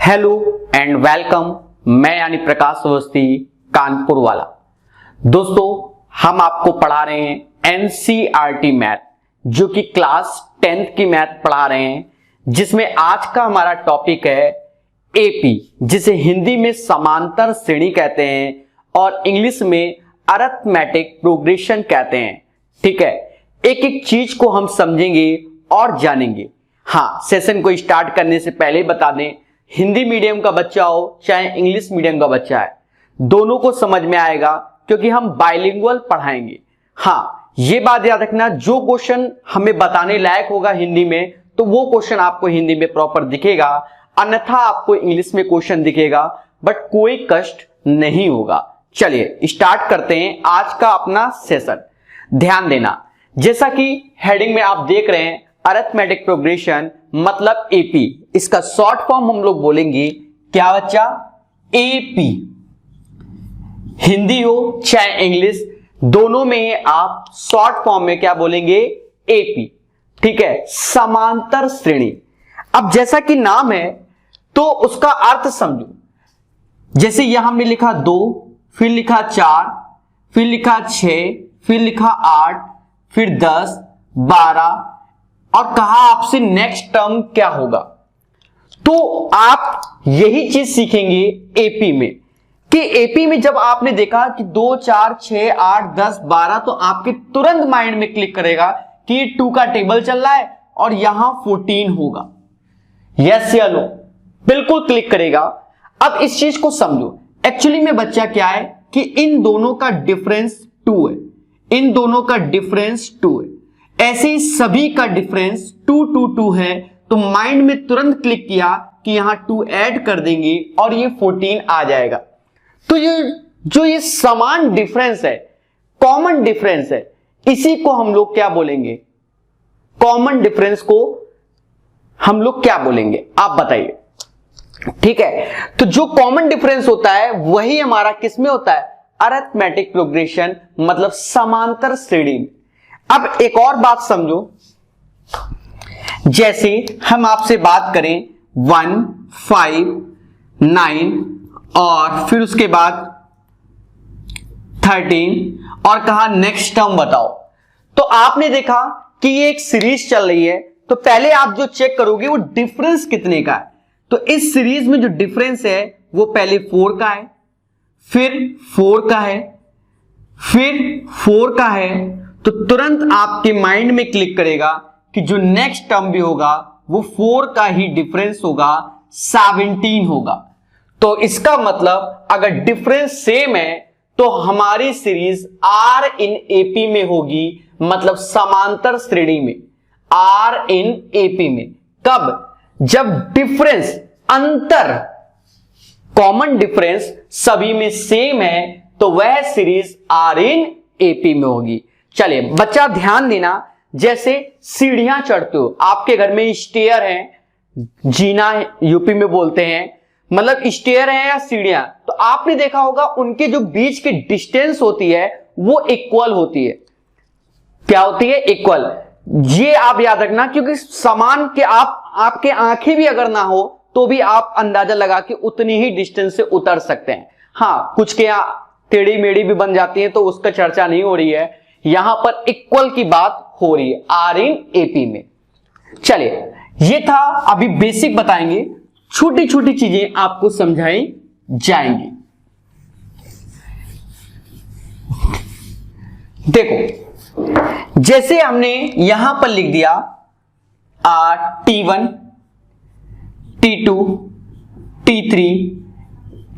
Hello and welcome. मैं यानी प्रकाश अवस्थी कानपुर वाला। दोस्तों, हम आपको पढ़ा रहे हैं एनसीईआरटी मैथ, जो कि क्लास 10th की मैथ पढ़ा रहे हैं, जिसमें आज का हमारा टॉपिक है एपी, जिसे हिंदी में समांतर श्रेणी कहते हैं और इंग्लिश में अरिथमेटिक प्रोग्रेशन कहते हैं। ठीक है, एक एक चीज को हम समझेंगे और जानेंगे। हाँ, सेशन को स्टार्ट करने से पहले बता दें, हिंदी मीडियम का बच्चा हो चाहे इंग्लिश मीडियम का बच्चा है, दोनों को समझ में आएगा, क्योंकि हम बाइलिंगुअल पढ़ाएंगे। हाँ, ये बात याद रखना, जो क्वेश्चन हमें बताने लायक होगा हिंदी में, तो वो क्वेश्चन आपको हिंदी में प्रॉपर दिखेगा, अन्यथा आपको इंग्लिश में क्वेश्चन दिखेगा, बट कोई कष्ट नहीं होगा। चलिए स्टार्ट करते हैं आज का अपना सेशन। ध्यान देना, जैसा कि हेडिंग में आप देख रहे हैं, अरिथमेटिक प्रोग्रेशन मतलब एपी, इसका शॉर्ट फॉर्म हम लोग बोलेंगे क्या बच्चा? एपी। हिंदी हो चाहे इंग्लिश, दोनों में आप शॉर्ट फॉर्म में क्या बोलेंगे? एपी। ठीक है, समांतर श्रेणी। अब जैसा कि नाम है तो उसका अर्थ समझो। जैसे यहां हमने लिखा 2, फिर लिखा 4, फिर लिखा 6, फिर लिखा 8, फिर 10, 12 और कहा आपसे नेक्स्ट टर्म क्या होगा। तो आप यही चीज सीखेंगे एपी में, कि एपी में जब आपने देखा कि 2, 4, 6, 8, 10, 12, तो आपके तुरंत माइंड में क्लिक करेगा कि ये 2 का टेबल चल रहा है और यहां 14 होगा। यस या नो? बिल्कुल क्लिक करेगा। अब इस चीज को समझो, एक्चुअली में बच्चा क्या है कि इन दोनों का डिफरेंस 2 है, इन दोनों का डिफरेंस 2 है, ऐसे ही सभी का डिफरेंस 2, 2, 2 है। तो माइंड में तुरंत क्लिक किया कि यहां 2 ऐड कर देंगे और ये 14 आ जाएगा। तो ये समान डिफरेंस है, कॉमन डिफरेंस है, इसी को हम लोग क्या बोलेंगे? कॉमन डिफरेंस को हम लोग क्या बोलेंगे, आप बताइए। ठीक है, तो जो कॉमन डिफरेंस होता है वही हमारा किस में होता है? अरिथमेटिक प्रोग्रेशन मतलब समांतर श्रेणी में। अब एक और बात समझो, जैसे हम आपसे बात करें 1, 5, 9 और फिर उसके बाद 13 और कहा नेक्स्ट टर्म बताओ, तो आपने देखा कि ये एक सीरीज चल रही है। तो पहले आप जो चेक करोगे वो डिफरेंस कितने का है। तो इस सीरीज में जो डिफरेंस है वो पहले 4 का है, फिर 4 का है, फिर 4 का है। तो तुरंत आपके माइंड में क्लिक करेगा कि जो नेक्स्ट टर्म भी होगा वो 4 का ही डिफरेंस होगा, 17 होगा। तो इसका मतलब अगर डिफरेंस सेम है तो हमारी सीरीज आर इन एपी में होगी, मतलब समांतर श्रेणी में, आर इन एपी में। कब? जब डिफरेंस, अंतर, कॉमन डिफरेंस सभी में सेम है, तो वह सीरीज आर इन एपी में होगी। चलिए बच्चा ध्यान देना, जैसे सीढ़ियां चढ़ते हो, आपके घर में स्टेयर है, जीना यूपी में बोलते हैं, मतलब स्टेयर है या सीढ़ियां, तो आपने देखा होगा उनके जो बीच की डिस्टेंस होती है वो इक्वल होती है। क्या होती है? इक्वल। ये आप याद रखना, क्योंकि समान के आपके आंखें भी अगर ना हो तो भी आप अंदाजा लगा के उतनी ही डिस्टेंस से उतर सकते हैं। हाँ, कुछ के यहां टेढ़ी मेढ़ी भी बन जाती है, तो उसका चर्चा नहीं हो रही है, यहां पर इक्वल की बात हो रही है आर इन एपी में। चलिए, ये था, अभी बेसिक बताएंगे, छोटी छोटी चीजें आपको समझाई जाएंगी। देखो, जैसे हमने यहां पर लिख दिया T1, T2, T3,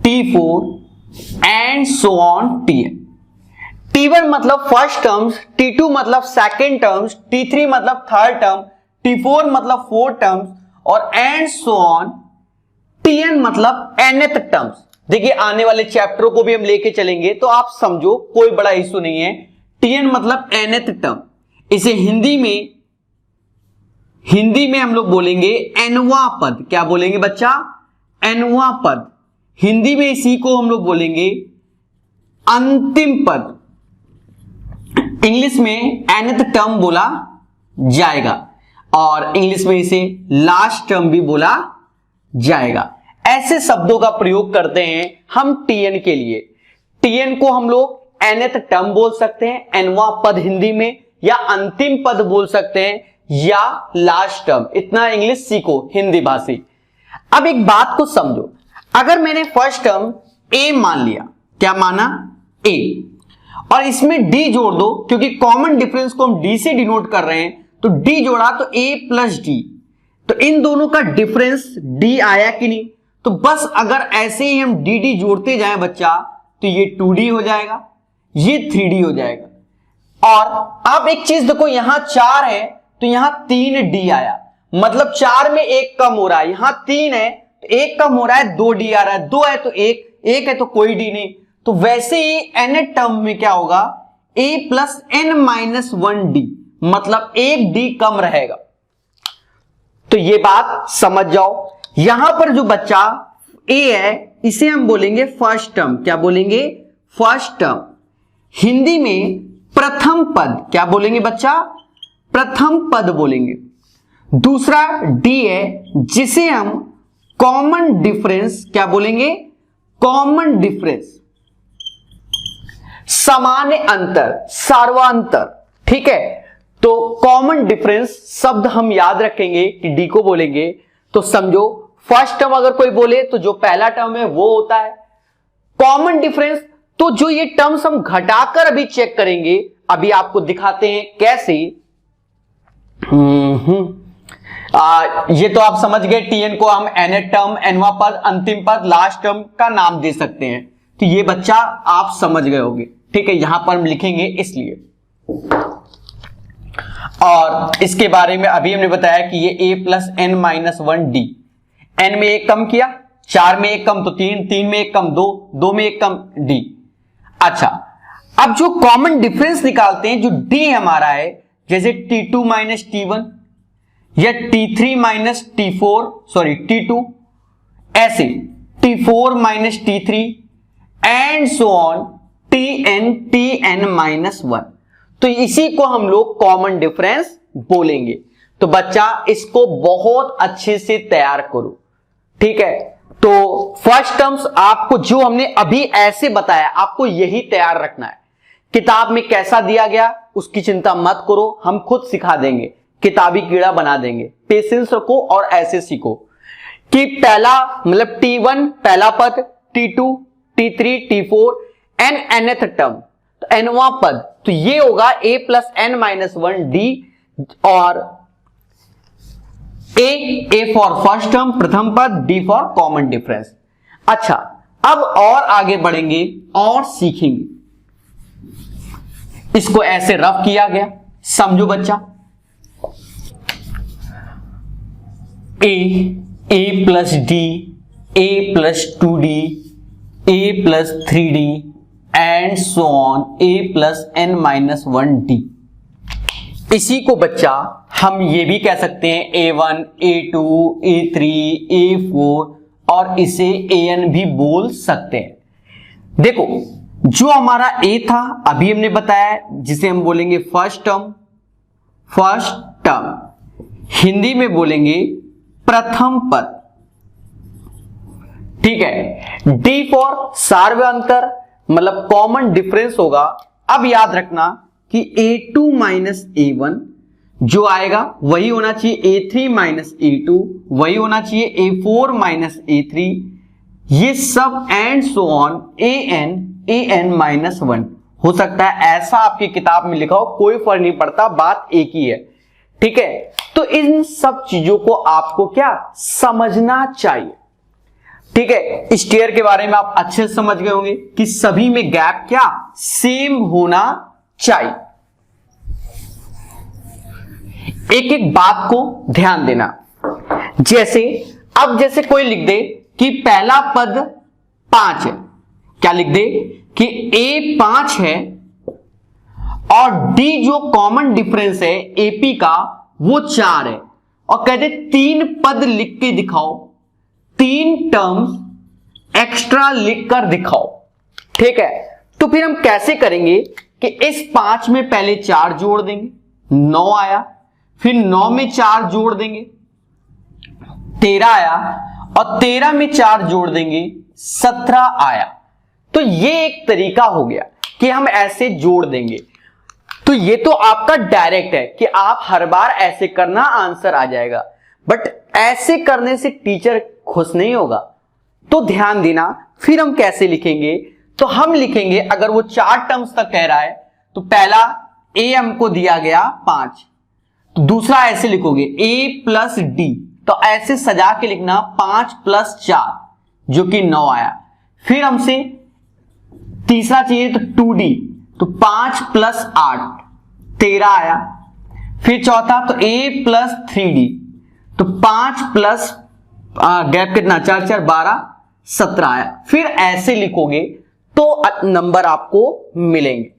T4 and so on Tn। T1 मतलब फर्स्ट टर्म्स, T2 मतलब सेकेंड टर्म्स, T3 मतलब थर्ड टर्म, T4 मतलब फोर्थ टर्म्स और एंड सो ऑन Tn मतलब nth टर्म्स। देखिए, आने वाले चैप्टरों को भी हम लेके चलेंगे, तो आप समझो, कोई बड़ा इशू नहीं है। Tn मतलब nth टर्म, इसे हिंदी में हम लोग बोलेंगे nवां पद। क्या बोलेंगे बच्चा? nवां पद। हिंदी में इसी को हम लोग बोलेंगे अंतिम पद। इंग्लिश में nth टर्म बोला जाएगा और इंग्लिश में इसे लास्ट टर्म भी बोला जाएगा। ऐसे शब्दों का प्रयोग करते हैं हम टीएन के लिए। टीएन को हम लोग nth टर्म बोल सकते हैं, nवां पद हिंदी में, या अंतिम पद बोल सकते हैं, या लास्ट टर्म। इतना इंग्लिश सीखो हिंदी भाषी। अब एक बात को समझो, अगर मैंने फर्स्ट टर्म ए मान लिया, क्या माना? ए, और इसमें डी जोड़ दो, क्योंकि कॉमन डिफरेंस को हम डी से डिनोट कर रहे हैं, तो डी जोड़ा तो ए प्लस डी, तो इन दोनों का डिफरेंस डी आया कि नहीं? तो बस अगर ऐसे ही हम डी डी जोड़ते जाएं बच्चा, तो ये 2D हो जाएगा, ये 3D हो जाएगा। और अब एक चीज देखो, यहां 4 है तो यहां 3D आया, मतलब 4 में 1 कम हो रहा है, यहां 3 है तो 1 कम हो रहा है, 2D आ रहा है, 2 है तो 1 है तो कोई डी नहीं। तो वैसे ही n टर्म में क्या होगा? a plus n minus 1d, मतलब 1d कम रहेगा। तो ये बात समझ जाओ। यहां पर जो बच्चा a है, इसे हम बोलेंगे फर्स्ट टर्म। क्या बोलेंगे? First term. हिंदी में प्रथम पद क्या बोलेंगे बच्चा? प्रथम पद बोलेंगे। दूसरा d है, जिसे हम कॉमन डिफरेंस क्या बोलेंगे? कॉमन डिफरेंस, सामान्य अंतर, सार्वंतर। ठीक है, तो कॉमन डिफरेंस शब्द हम याद रखेंगे कि डी को बोलेंगे। तो समझो, फर्स्ट टर्म अगर कोई बोले तो जो पहला टर्म है वो होता है कॉमन डिफरेंस। तो जो ये टर्म्स हम घटाकर अभी चेक करेंगे, अभी आपको दिखाते हैं कैसे। ये तो आप समझ गए, टीएन को हम nth टर्म, nवां पद, अंतिम पद, लास्ट टर्म का नाम दे सकते हैं। तो ये बच्चा आप समझ गए होंगे। ठीक है, यहां पर हम लिखेंगे इसलिए। और इसके बारे में अभी हमने बताया कि ये a plus n minus 1d, n में 1 कम किया, 4 में 1 कम तो 3, 3 में 1 कम 2, 2 में 1 कम d। अच्छा, अब जो कॉमन डिफरेंस निकालते हैं, जो d हमारा है, जैसे t2 माइनस t1 या t3 minus t4, sorry t2, ऐसे t4 minus t3 and so on tn minus 1। तो इसी को हम लोग कॉमन डिफरेंस बोलेंगे। तो बच्चा इसको बहुत अच्छे से तैयार करो। ठीक है, तो फर्स्ट टर्म्स आपको जो हमने अभी ऐसे बताया, आपको यही तैयार रखना है। किताब में कैसा दिया गया उसकी चिंता मत करो, हम खुद सिखा देंगे, किताबी कीड़ा बना देंगे। पेशेंस रखो और ऐसे सीखो कि पहला मतलब t1 पहला पद, t2, t3, t4 N nth term, तो nवां पद, तो ये होगा a plus n minus 1d, और a फॉर फर्स्ट टर्म प्रथम पद, d फॉर कॉमन डिफरेंस। अच्छा, अब और आगे बढ़ेंगे और सीखेंगे। इसको ऐसे रफ किया गया, समझो बच्चा। a plus d, a plus 2d, a plus 3d and so on a plus n minus 1d। इसी को बच्चा हम ये भी कह सकते हैं a1, a2, a3, a4 और इसे an भी बोल सकते हैं। देखो, जो हमारा a था अभी हमने बताया, जिसे हम बोलेंगे first term. First term Hindi में बोलेंगे प्रथम पद। ठीक है, d फॉर सार्वंतर, मतलब कॉमन डिफरेंस होगा। अब याद रखना कि a2 माइनस a1 जो आएगा वही होना चाहिए a3 माइनस a2, वही होना चाहिए a4 माइनस a3, ये सब and so on an minus 1 हो सकता है। ऐसा आपकी किताब में लिखा हो, कोई फर्क नहीं पड़ता, बात एक ही है। ठीक है, तो इन सब चीजों को आपको क्या समझना चाहिए। ठीक है, स्टेयर के बारे में आप अच्छे से समझ गए होंगे कि सभी में गैप क्या सेम होना चाहिए। एक एक बात को ध्यान देना, जैसे अब जैसे कोई लिख दे कि पहला पद 5 है, क्या लिख दे कि a 5 है और d जो कॉमन डिफरेंस है AP का वो 4 है, और कहते 3 पद लिख के दिखाओ, 3 टर्म्स एक्स्ट्रा लिख कर दिखाओ। ठीक है, तो फिर हम कैसे करेंगे कि इस 5 में पहले 4 जोड़ देंगे, 9 आया, फिर 9 में 4 जोड़ देंगे, 13 आया, और 13 में 4 जोड़ देंगे 17 आया। तो ये एक तरीका हो गया कि हम ऐसे जोड़ देंगे। तो ये तो आपका डायरेक्ट है कि आप हर बार ऐसे करना, आंसर आ जाएगा। बट ऐसे करने से टीचर खुश नहीं होगा, तो ध्यान देना। फिर हम कैसे लिखेंगे? तो हम लिखेंगे, अगर वो 4 टर्म्स तक कह रहा है तो पहला ए हमको दिया गया 5, तो दूसरा ऐसे लिखोगे a प्लस डी, तो ऐसे सजा के लिखना 5 प्लस 4 जो कि 9 आया। फिर हमसे तीसरा चाहिए तो 2d, तो 5 प्लस 8 13 आया। फिर चौथा तो a प्लस 3d, तो 5 प्लस गैप कितना 4 4 12 17 आया। फिर ऐसे लिखोगे तो नंबर आपको मिलेंगे।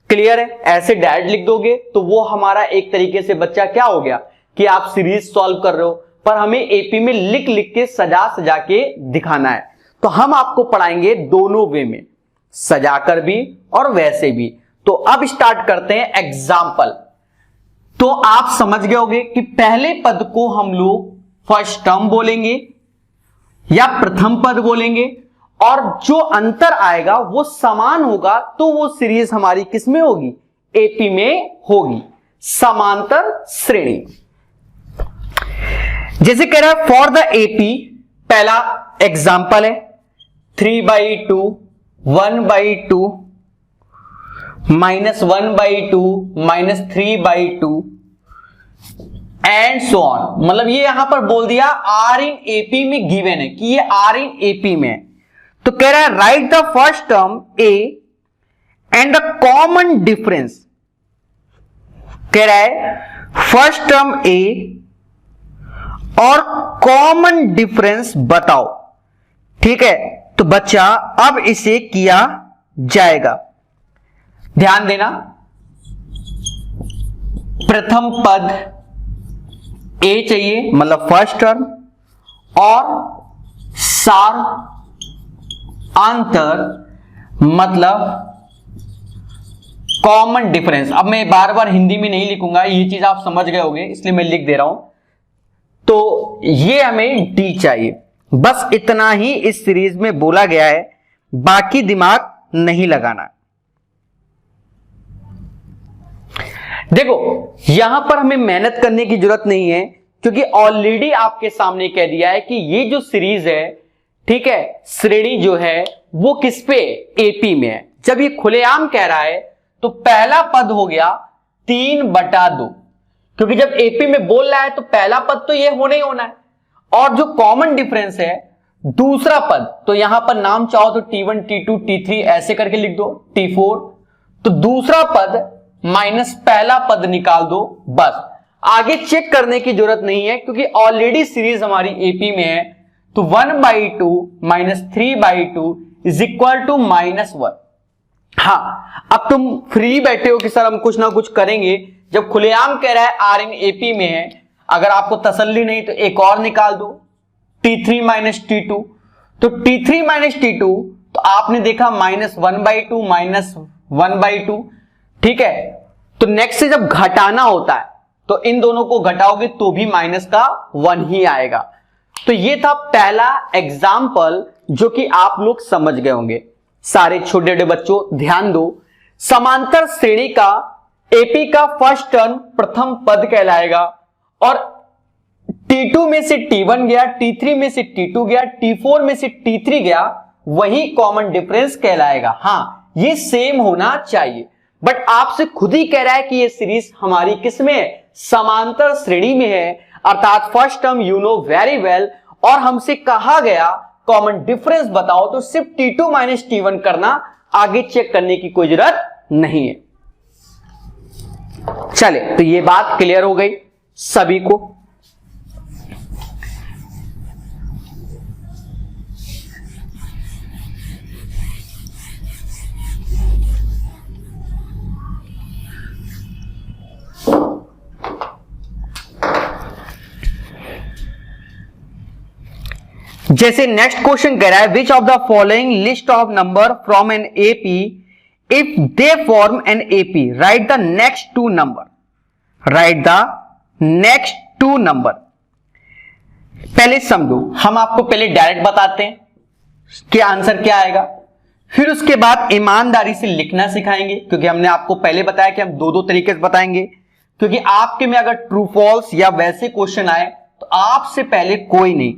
क्लियर है? ऐसे डायरेक्ट लिख दोगे तो वो हमारा एक तरीके से बच्चा क्या हो गया कि आप सीरीज सॉल्व कर रहे हो, पर हमें एपी में लिख लिख के सजा सजा के दिखाना है। तो हम आपको पढ़ाएंगे दोनों वे में, सजाकर भी और वैसे भी। तो अब स्टार्ट करते हैं एग्जाम्पल। तो आप समझ गए होंगे कि पहले पद को हम लोग फर्स्ट टर्म बोलेंगे या प्रथम पद बोलेंगे, और जो अंतर आएगा वो समान होगा, तो वो सीरीज हमारी किस में होगी? एपी में होगी, समांतर श्रेणी। जैसे कह रहा है फॉर द एपी, पहला एग्जाम्पल है 3/2 1/2 -1/2 -3/2 एंड सो ऑन। मतलब ये यहां पर बोल दिया आर इन एपी में गिवन है कि ये आर इन एपी में है। तो कह रहा है right the first term a and the common difference. कह रहा है फर्स्ट टर्म ए और कॉमन डिफरेंस बताओ। ठीक है, तो बच्चा अब इसे किया जाएगा। ध्यान देना, प्रथम पद ए चाहिए मतलब फर्स्ट टर्म, और सार अंतर मतलब कॉमन डिफरेंस। अब मैं बार बार हिंदी में नहीं लिखूंगा, ये चीज आप समझ गए होंगे इसलिए मैं लिख दे रहा हूं। तो ये हमें डी चाहिए, बस इतना ही इस सीरीज में बोला गया है, बाकी दिमाग नहीं लगाना। देखो यहां पर हमें मेहनत करने की जरूरत नहीं है, क्योंकि ऑलरेडी आपके सामने कह दिया है कि ये जो सीरीज है, ठीक है, श्रेणी जो है वो किस पे? एपी में है। जब ये खुलेआम कह रहा है तो पहला पद हो गया 3/2, क्योंकि जब एपी में बोल रहा है तो पहला पद तो ये होना ही होना है। और जो कॉमन डिफरेंस है दूसरा पद, तो यहां पर नाम चाहो तो T1 T2 T3 ऐसे करके लिख दो, T4, तो दूसरा पद माइनस पहला पद निकाल दो, बस। आगे चेक करने की जरूरत नहीं है, क्योंकि ऑलरेडी सीरीज हमारी एपी में है। तो 1/2 -3/2 इज इक्वल टू -1। हाँ, अब तुम फ्री बैठे हो कि सर हम कुछ ना कुछ करेंगे, जब खुलेआम कह रहा है आर इन एपी में है। अगर आपको तसल्ली नहीं तो एक और निकाल दो, T3 - T2, तो T3 - T2 तो आपने देखा -1/2 -1/2, ठीक है। तो नेक्स्ट से जब घटाना होता है तो इन दोनों को घटाओगे तो भी माइनस का 1 ही आएगा। तो ये था पहला एग्जाम्पल जो कि आप लोग समझ गए होंगे। सारे छोटे छोटे बच्चों ध्यान दो, समांतर श्रेणी का एपी का फर्स्ट टर्म प्रथम पद कहलाएगा, और T2 में से T1 गया, T3 में से T2 गया, T4 में से T3 गया, वही कॉमन डिफरेंस कहलाएगा। हाँ, ये सेम होना चाहिए, बट आपसे खुद ही कह रहा है कि ये सीरीज हमारी किसमें है? समांतर श्रेणी में है, अर्थात first term you know very well. और हमसे कहा गया कॉमन डिफरेंस बताओ, तो सिर्फ T2 - T1 करना, आगे चेक करने की कोई जरूरत नहीं है। चले, तो ये बात क्लियर हो गई सभी को। जैसे नेक्स्ट क्वेश्चन कह रहा है which of the following list of number from an AP if they form an AP, write the next two number, write the next two number. पहले समझो, हम आपको पहले डायरेक्ट बताते हैं कि आंसर क्या आएगा, फिर उसके बाद ईमानदारी से लिखना सिखाएंगे, क्योंकि हमने आपको पहले बताया कि हम दो दो तरीके से बताएंगे, क्योंकि आपके में अगर ट्रू फॉल्स या वैसे क्वेश्चन आए तो आपसे पहले कोई नहीं।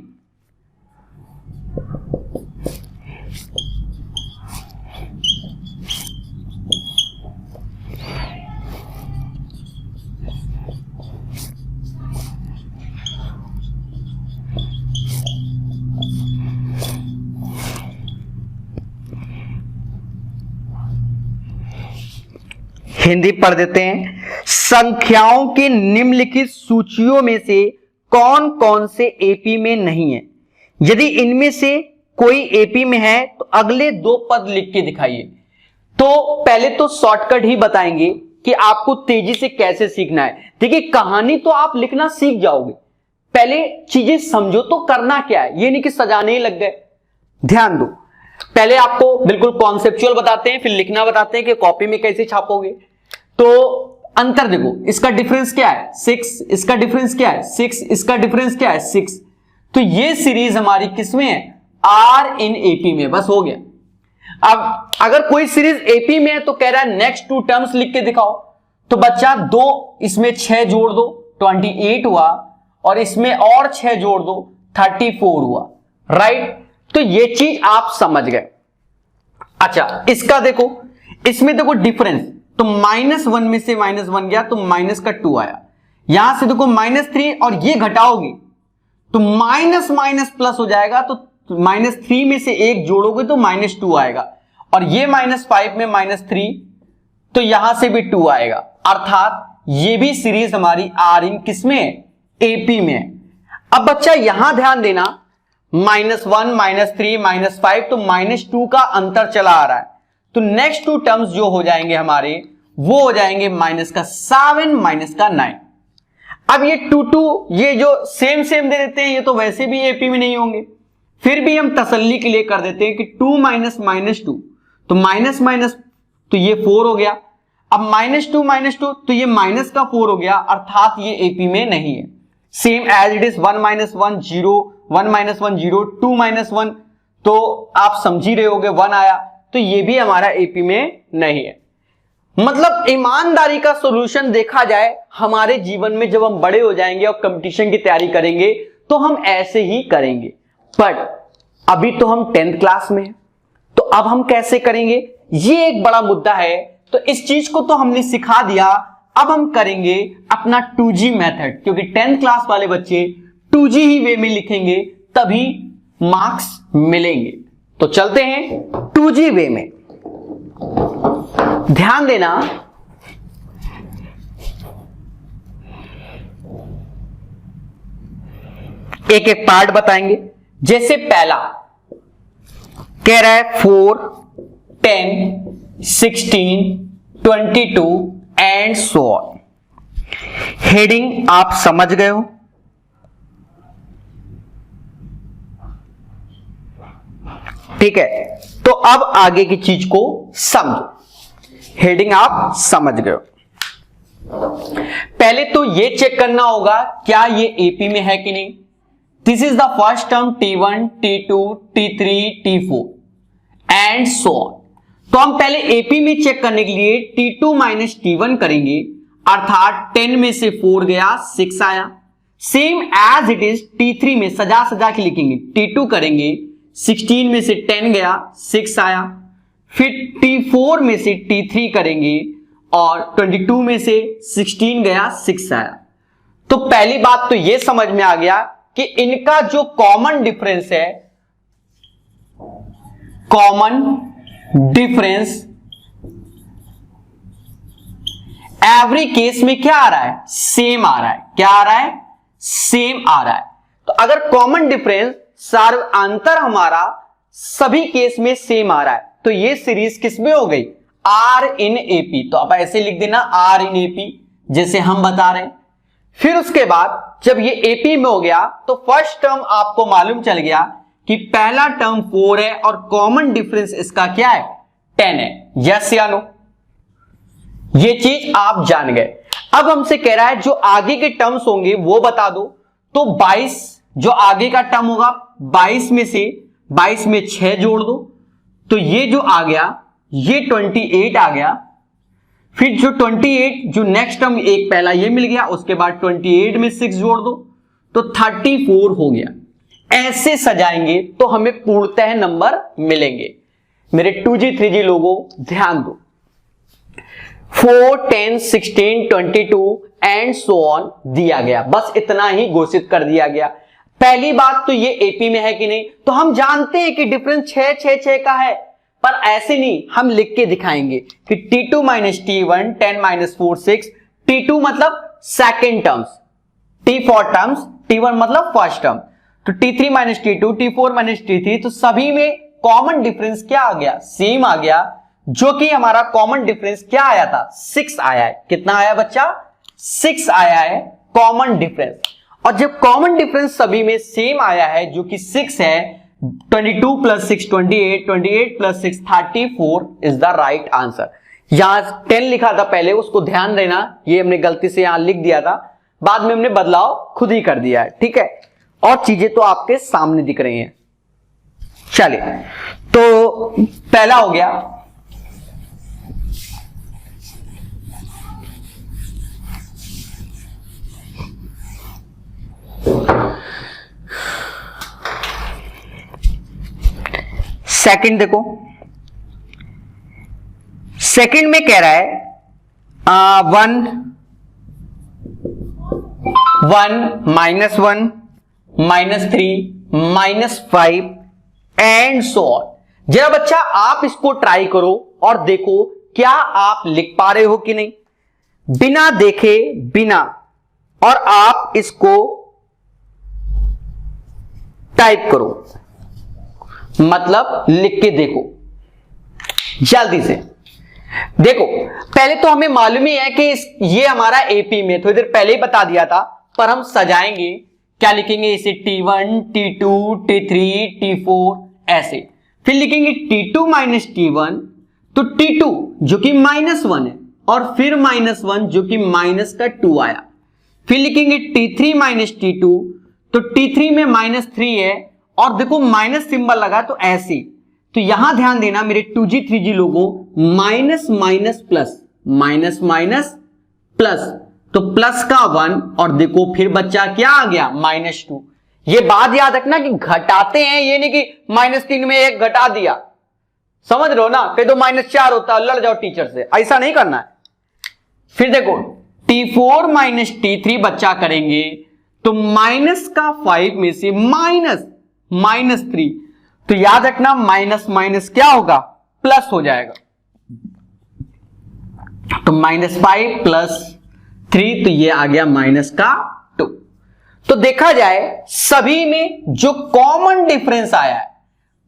हिंदी पढ़ देते हैं। संख्याओं की निम्नलिखित सूचियों में से कौन कौन से एपी में नहीं है? यदि इनमें से कोई एपी में है तो अगले दो पद लिख के दिखाइए। तो पहले तो शॉर्टकट ही बताएंगे कि आपको तेजी से कैसे सीखना है। देखिए, कहानी तो आप लिखना सीख जाओगे, पहले चीजें समझो तो करना क्या है, ये नहीं कि सजाने ही लग गए। ध्यान दो, पहले आपको बिल्कुल कॉन्सेप्चुअल बताते हैं, फिर लिखना बताते हैं कि कॉपी में कैसे छापोगे। तो अंतर देखो, इसका डिफरेंस क्या है 6, इसका डिफरेंस क्या है 6, इसका डिफरेंस क्या है 6। तो ये सीरीज हमारी किसमें है? आर इन एपी में। बस हो गया। अब अगर कोई सीरीज एपी में है तो कह रहा है नेक्स्ट टू टर्म्स लिख के दिखाओ। तो बच्चा दो, इसमें 6 जोड़ दो 28 हुआ, और इसमें और 6 जोड़ दो 34 हुआ, राइट। तो ये चीज आप समझ गए। अच्छा, इसका देखो, इसमें देखो डिफरेंस, तो -1 में से -1 गया तो माइनस का 2 आया। यहां से देखो -3, और ये घटाओगे तो माइनस माइनस प्लस हो जाएगा, तो -3 में से 1 जोड़ोगे तो -2 आएगा, और ये -5 में -3, तो यहां से भी 2 आएगा। अर्थात ये भी सीरीज हमारी आर इन किसमें है? एपी में है। अब बच्चा यहां ध्यान देना, -1, -3, -5, तो -2 का अंतर चला आ रहा है। तो नेक्स्ट टू टर्म्स जो हो जाएंगे हमारे, वो हो जाएंगे -7, -9। अब ये 2 ये जो सेम दे देते हैं, ये तो वैसे भी एपी में नहीं होंगे, फिर भी हम तसल्ली के लिए कर देते हैं कि 2 - -2, तो माइनस माइनस, तो ये 4 हो गया। अब -2 तो ये माइनस का 4 हो गया, अर्थात ये एपी में नहीं है। सेम एज इट इज 1 - 1 0, 1 - 1 0, 2 - 1, तो आप समझ ही रहे होगे 1 आया, तो ये भी हमारा एपी में नहीं है। मतलब ईमानदारी का सॉल्यूशन देखा जाए हमारे जीवन में, जब हम बड़े हो जाएंगे और कंपटीशन की तैयारी करेंगे तो हम ऐसे ही करेंगे। बट अभी तो हम 10th क्लास में हैं, तो अब हम कैसे करेंगे, ये एक बड़ा मुद्दा है। तो इस चीज को तो हमने सिखा दिया, अब हम करेंगे अपना 2G मेथड, क्योंकि 10th क्लास वाले बच्चे 2G ही वे में लिखेंगे, तभी मार्क्स मिलेंगे। तो चलते हैं 2G वे में। ध्यान देना, एक एक पार्ट बताएंगे। जैसे पहला कह रहा है 4, 10, 16, 22 एंड सो ऑन। हेडिंग आप समझ गए हो? ठीक है, तो अब आगे की चीज को समझो। हेडिंग आप समझ गए हो। पहले तो ये चेक करना होगा क्या ये एपी में है कि नहीं। This is the first term T1, T2, T3, T4 and so on. तो हम पहले एपी में चेक करने के लिए T2 - T1 करेंगे, अर्थात 10 में से 4 गया 6 आया। Same as it is T3 में सजा सजा के लिखेंगे, T2 करेंगे, 16 में से 10 गया 6 आया। फिर T4 में से T3 करेंगे और 22 में से 16 गया 6 आया। तो पहली बात तो यह समझ में आ गया कि इनका जो कॉमन डिफरेंस है, कॉमन डिफरेंस एवरी केस में क्या आ रहा है, सेम आ रहा है। क्या आ रहा है, सेम आ रहा है। तो अगर कॉमन डिफरेंस अंतर हमारा सभी केस में सेम आ रहा है, तो ये सीरीज किसमें हो गई, आर इन एपी। तो आप ऐसे लिख देना आर इन एपी, जैसे हम बता रहे हैं। फिर उसके बाद जब ये एपी में हो गया तो फर्स्ट टर्म आपको मालूम चल गया कि पहला टर्म 4 है और कॉमन डिफरेंस इसका क्या है, 10 है। यस या नो, ये चीज आप जान गए। अब हमसे कह रहा है जो आगे के टर्म्स होंगे वो बता दो। तो 22 जो आगे का टर्म होगा 22 में से 22 में 6 जोड़ दो, तो ये जो आ गया ये 28 आ गया। फिर जो 28 जो नेक्स्ट टर्म एक पहला ये मिल गया, उसके बाद 28 में 6 जोड़ दो तो 34 हो गया। ऐसे सजाएंगे तो हमें पूर्णतः नंबर मिलेंगे। मेरे 2G 3G लोगों ध्यान दो, 4 10 16 22 एंड सो ऑन दिया गया, बस इतना ही घोषित कर दिया गया। पहली बात तो ये एपी में है कि नहीं, तो हम जानते हैं कि डिफरेंस 6 6 6 का है, पर ऐसे नहीं, हम लिख के दिखाएंगे कि T2 minus T1 10 minus 4 6, T2 मतलब second terms, T4 terms, T1 मतलब फर्स्ट टर्म, तो T3 minus T2 T4 minus T3, तो सभी में कॉमन डिफरेंस क्या आ गया, सेम आ गया, जो कि हमारा कॉमन डिफरेंस क्या आया था, 6 आया है। कितना आया बच्चा, 6 आया है कॉमन डिफरेंस। और जब कॉमन डिफरेंस सभी में सेम आया है जो कि 6 है, 22 plus 6 28, 28 plus 6 34 is the right answer. यहां 10 लिखा था पहले, उसको ध्यान देना, ये हमने गलती से यहां लिख दिया था, बाद में हमने बदलाव खुद ही कर दिया है, ठीक है। और चीजें तो आपके सामने दिख रही हैं। चलिए, तो पहला हो गया, सेकंड देखो, सेकंड में कह रहा है 1 minus 1 minus 3 minus 5 and so on. जरा बच्चा आप इसको ट्राई करो और देखो क्या आप लिख पा रहे हो कि नहीं, बिना देखे बिना, और आप इसको टाइप करो, मतलब लिख के देखो जल्दी से। देखो पहले तो हमें मालूम ही है कि ये हमारा एपी में, थोड़ी देर पहले ही बता दिया था, पर हम सजाएंगे, क्या लिखेंगे इसे, T1 T2 T3 T4 ऐसे, फिर लिखेंगे T2 माइनस T1, तो T2 जो कि -1 है, और फिर -1 जो कि माइनस का 2 आया, फिर लिखेंगे T3 माइनस T2, तो T3 में -3 है, और देखो माइनस सिंबल लगा, तो ऐसे, तो यहां ध्यान देना मेरे 2G 3G लोगों, minus minus plus, minus minus plus, तो प्लस का 1, और देखो फिर बच्चा क्या आ गया, -2। ये बात याद रखना कि घटाते हैं, ये नहीं कि -3 में 1 घटा दिया, समझ रहे हो ना, फिर तो -4 होता, लड़ जाओ टीचर से, ऐसा नहीं करना है। फिर देखो T4 माइनस T3 बच्चा करेंगे, तो माइनस का 5 में से -3, तो याद रखना माइनस माइनस क्या होगा, प्लस हो जाएगा, तो -5 प्लस 3, तो ये आ गया माइनस का 2। तो देखा जाए सभी में जो कॉमन डिफरेंस आया है,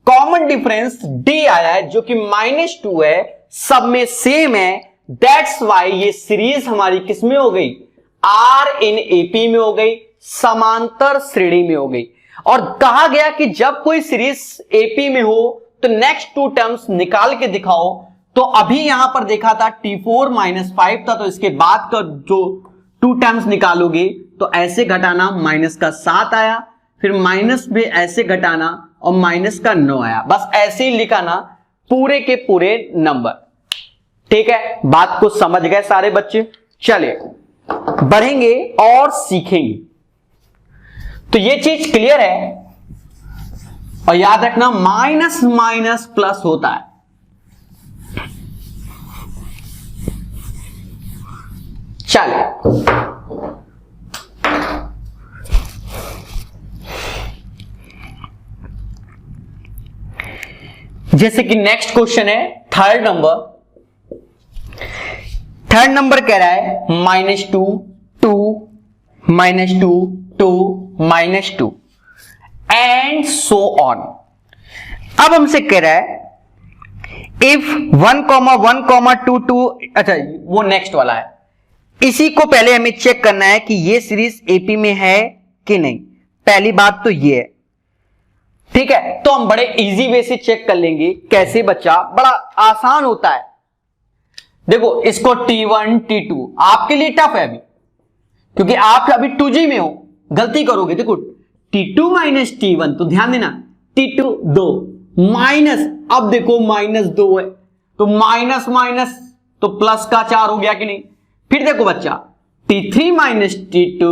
कॉमन डिफरेंस D आया है जो कि -2 है, सब में सेम है, दैट्स वाई ये सीरीज हमारी किस में हो गई, R इन AP में हो गई, समांतर श्रेणी में हो गई। और कहा गया कि जब कोई सीरीज AP में हो तो नेक्स्ट 2 टर्म्स निकाल के दिखाओ, तो अभी यहां पर देखा था T4 -5 था, तो इसके बाद का जो 2 टर्म्स निकालोगे तो ऐसे घटाना, माइनस का 7 आया, फिर माइनस में ऐसे घटाना और माइनस का 9 आया, बस ऐसे ही लिखाना पूरे के पूरे नंबर। ठीक है, बात को समझ गए सारे बच्चे। चलिए बढ़ेंगे और सीखेंगे, तो ये चीज क्लियर है, और याद रखना माइनस माइनस प्लस होता है। चलिए जैसे कि नेक्स्ट क्वेश्चन है थर्ड नंबर कह रहा है -2 2 -2 2 -2 एंड सो ऑन। अब हमसे कह रहा है इफ 1 1 2 2, अच्छा वो नेक्स्ट वाला है, इसी को पहले हमें चेक करना है कि ये सीरीज एपी में है कि नहीं। पहली बात तो ये है, ठीक है, तो हम बड़े इजी वे से चेक कर लेंगे। कैसे बच्चा, बड़ा आसान होता है। देखो इसको T1 T2 आपके लिए टफ है अभी, क्योंकि आप अभी 2G में हो, गलती करोगे। देखो T2 माइनस T1, तो ध्यान देना T2 2 माइनस, अब देखो -2 है तो माइनस माइनस तो प्लस का 4 हो गया कि नहीं। फिर देखो बच्चा T3 माइनस T2,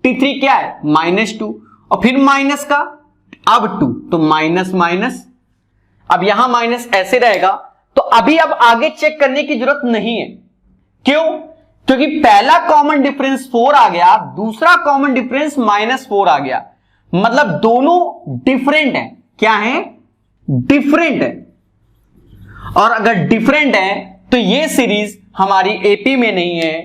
T3 क्या है -2 और फिर माइनस का अब 2 तो माइनस माइनस, अब यहां माइनस ऐसे रहेगा। तो अभी अब आगे चेक करने की जरूरत नहीं है, क्यों? क्योंकि पहला कॉमन डिफरेंस 4 आ गया, दूसरा कॉमन डिफरेंस -4 आ गया, मतलब दोनों डिफरेंट है। क्या है? डिफरेंट है। और अगर डिफरेंट है तो ये सीरीज हमारी एपी में नहीं है,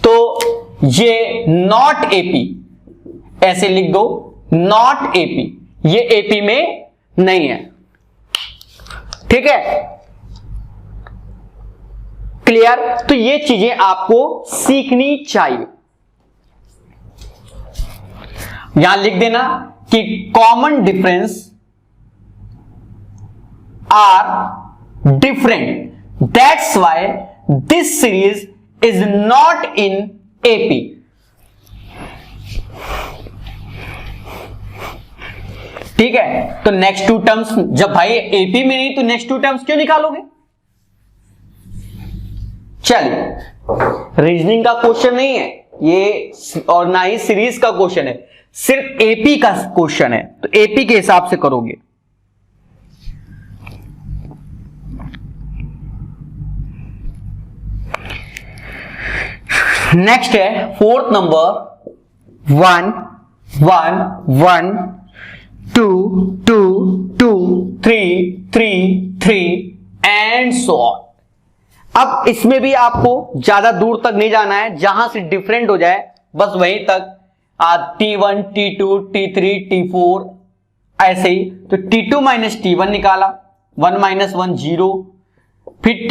तो ये नॉट एपी, ऐसे लिख दो नॉट एपी, ये एपी में नहीं है। ठीक है, क्लियर? तो ये चीजें आपको सीखनी चाहिए। यहां लिख देना कि common difference are different, that's why this series is not in AP. ठीक है, तो नेक्स्ट टू टर्म्स, जब भाई एपी में नहीं तो नेक्स्ट टू टर्म्स क्यों निकालोगे? चलिए, रीजनिंग का क्वेश्चन नहीं है ये और ना ही सीरीज का क्वेश्चन है, सिर्फ एपी का क्वेश्चन है, तो एपी के हिसाब से करोगे। नेक्स्ट है fourth number 1 1 1 2 2 2 3 3 3 and so on. अब इसमें भी आपको ज्यादा दूर तक नहीं जाना है, जहां से डिफरेंट हो जाए बस वहीं तक। T1 T2 T3 T4 ऐसे ही, तो T2 माइनस T1 निकाला, 1 माइनस 1 0, फिर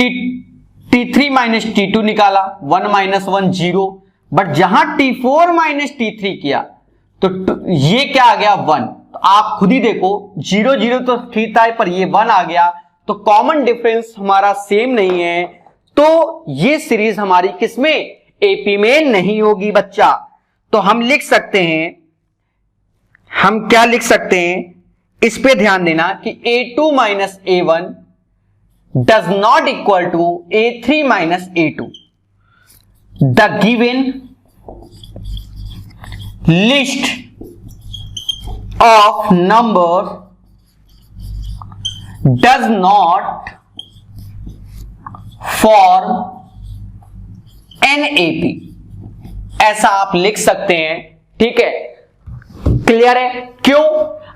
T3 माइनस T2 निकाला, 1 माइनस 1 0, बट जहां T4 माइनस T3 किया तो ये क्या आ गया 1, तो आप खुद ही देखो 0 0 तो ठीक था पर ये 1 आ गया, तो कॉमन डिफरेंस हमारा सेम नहीं है, तो ये सीरीज हमारी किसमें? एपी में नहीं होगी बच्चा। तो हम लिख सकते हैं, हम क्या लिख सकते हैं, इस पे ध्यान देना कि A2 minus A1 does not equal to A3 minus A2। The given list of number does not form an AP, ऐसा आप लिख सकते हैं। ठीक है, क्लियर है? क्यों?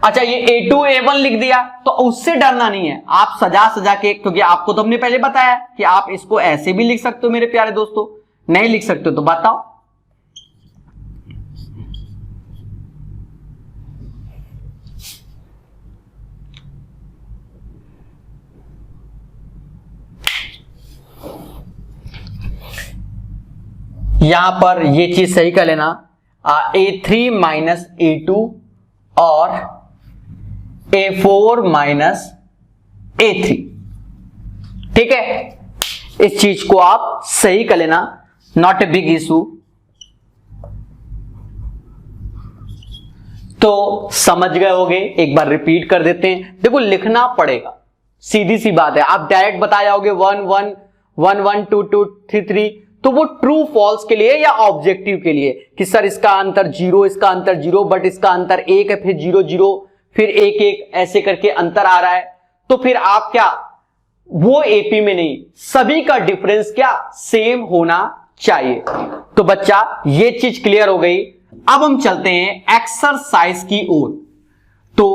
अच्छा, ये A2 A1 लिख दिया तो उससे डरना नहीं है, आप सजा सजा के, क्योंकि आपको तो हमने पहले बताया कि आप इसको ऐसे भी लिख सकते हो मेरे प्यारे दोस्तों, नहीं लिख सकते हो तो बताओ। यहां पर ये चीज सही कर लेना, A3 माइनस A2 और A4 माइनस A3। ठीक है, इस चीज को आप सही कर लेना, नॉट ए बिग इशू। तो समझ गए होगे, एक बार रिपीट कर देते हैं। देखो लिखना पड़ेगा, सीधी सी बात है, आप डायरेक्ट बता जाओगे 1 1 1 1 2 2 3 3, तो वो ट्रू फॉल्स के लिए या ऑब्जेक्टिव के लिए कि सर इसका अंतर 0, इसका अंतर 0, बट इसका अंतर 1 है, फिर 0 0 फिर 1 1 ऐसे करके अंतर आ रहा है, तो फिर आप क्या, वो एपी में नहीं, सभी का डिफरेंस क्या सेम होना चाहिए। तो बच्चा ये चीज क्लियर हो गई। अब हम चलते हैं एक्सरसाइज की ओर। तो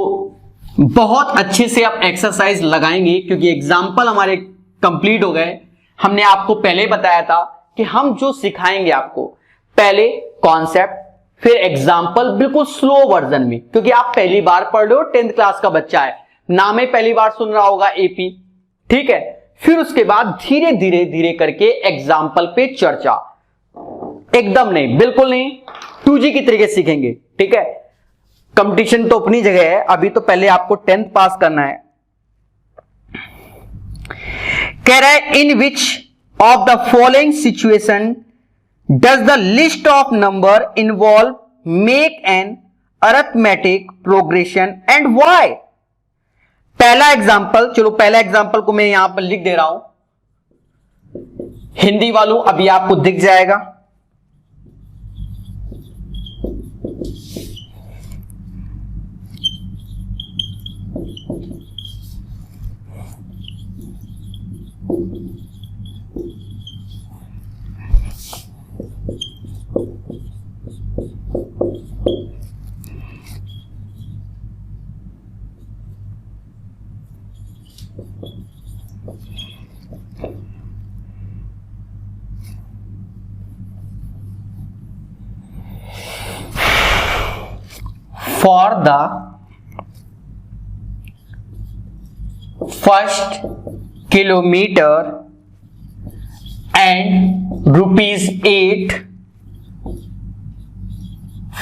बहुत अच्छे से आप एक्सरसाइज लगाएंगे क्योंकि एग्जाम्पल हमारे कंप्लीट हो गए। हमने आपको पहले बताया था कि हम जो सिखाएंगे आपको, पहले कॉन्सेप्ट, फिर एग्जाम्पल बिल्कुल स्लो वर्जन में, क्योंकि आप पहली बार पढ़ रहे हो, 10th क्लास का बच्चा है, नाम ही पहली बार सुन रहा होगा एपी। ठीक है, फिर उसके बाद धीरे धीरे धीरे करके एग्जाम्पल पे चर्चा, एकदम नहीं, बिल्कुल नहीं, 2G की तरीके सीखेंगे। ठीक है, कंपटीशन तो अपनी जगह है, अभी तो पहले आपको 10th पास करना है। कह रहा है in which of the following situation does the list of number involve make an arithmetic progression and why. पहला एग्जांपल, चलो पहला एग्जांपल को मैं यहां पर लिख दे रहा हूं, हिंदी वालों अभी आपको दिख जाएगा। For the first kilometer and ₹8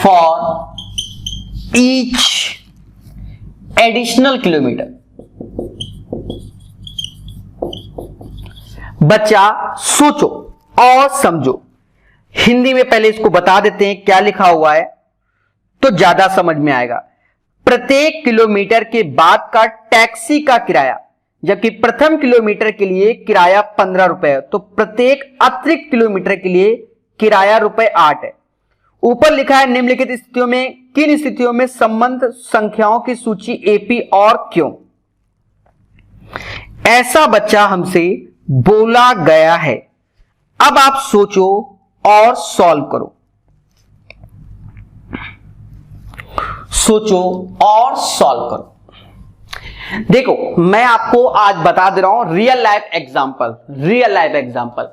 for each additional kilometer। बच्चा सोचो और समझो। हिंदी में पहले इसको बता देते हैं क्या लिखा हुआ है तो ज्यादा समझ में आएगा। प्रत्येक किलोमीटर के बाद का टैक्सी का किराया, जबकि प्रथम किलोमीटर के लिए किराया 15 रुपए है, तो प्रत्येक अतिरिक्त किलोमीटर के लिए किराया ₹8 है। ऊपर लिखा है निम्नलिखित स्थितियों में किन स्थितियों में संबंध संख्याओं की सूची एपी और क्यों। ऐसा बच्चा हमसे बोला गया है। अब आप सोचो और सॉल्व करो, सोचो और सॉल्व करो। देखो मैं आपको आज बता दे रहा हूं real life example, real life example.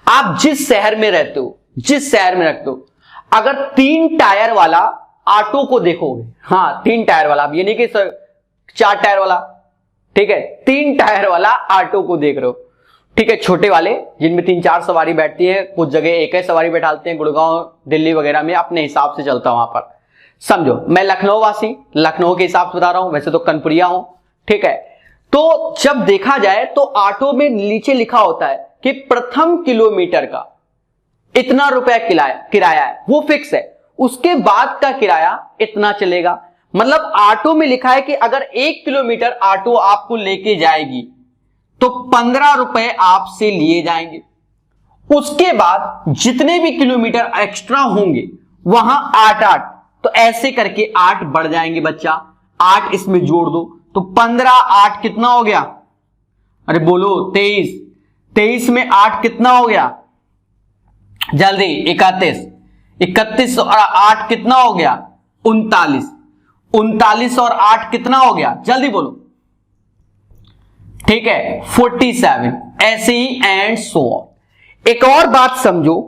आप जिस शहर में रहते हो, जिस शहर में रखते हो, अगर 3 टायर वाला ऑटो को देखोगे, हाँ 3 टायर वाला, अब ये नहीं कि 4 टायर वाला, ठीक है, 3 टायर वाला ऑटो को देख रहे हो, ठीक है, छोटे वाले जिनमें 3-4 सवारी बैठती है, कुछ जगह एक ही सवारी बैठाते हैं, गुड़गांव दिल्ली वगैरह में अपने हिसाब से चलता वहां पर। समझो मैं लखनऊ वासी, लखनऊ के हिसाब से बता रहा हूं, वैसे तो कनपुरिया हूं, ठीक है। तो जब देखा जाए तो ऑटो में नीचे लिखा होता है कि प्रथम किलोमीटर का इतना रुपया किराया है, वो फिक्स है, उसके बाद का किराया इतना चलेगा। मतलब ऑटो में लिखा है कि अगर 1 किलोमीटर ऑटो आपको लेके जाएगी तो 15 रुपए आपसे लिए जाएंगे। उसके बाद जितने भी किलोमीटर एक्स्ट्रा होंगे वहां 8 तो ऐसे करके 8 बढ़ जाएंगे बच्चा, 8 इसमें जोड़ दो तो 15, 8 कितना हो गया, अरे बोलो 23, 23 में 8 कितना हो गया, जल्दी 31, 31 और 8 कितना हो गया, 39, 39 और 8 कितना हो गया, जल्दी बोलो, ठीक है 47, ऐसे ही एंड सो ऑन। एक और बात समझो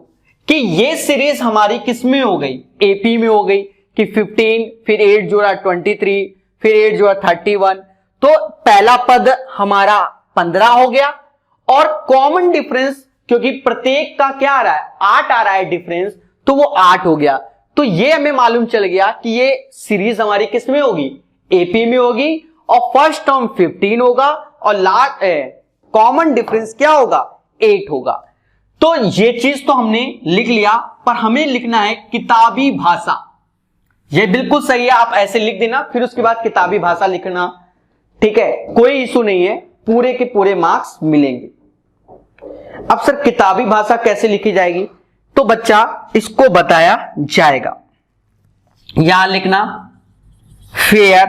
कि ये सीरीज हमारी किस में हो गई, एपी में हो गई कि 15, फिर 8 जोड़ा 23, फिर 8 जोड़ा 31, तो पहला पद हमारा 15 हो गया और कॉमन डिफरेंस क्योंकि प्रत्येक का क्या आ रहा है, 8 आ रहा है डिफरेंस, तो वो 8 हो गया। तो ये हमें मालूम चल गया कि ये सीरीज हमारी किस में होगी, एपी में होगी, और फर्स्ट टर्म 15 होगा और लास्ट कॉमन डिफरेंस क्या होगा, 8 होगा। तो ये चीज तो हमने लिख लिया, पर हमें लिखना है किताबी भाषा। ये बिल्कुल सही है, आप ऐसे लिख देना, फिर उसके बाद किताबी भाषा लिखना, ठीक है, कोई इशू नहीं है, पूरे के पूरे मार्क्स मिलेंगे। अब सर किताबी भाषा कैसे लिखी जाएगी, तो बच्चा इसको बताया जाएगा। यहां लिखना फेयर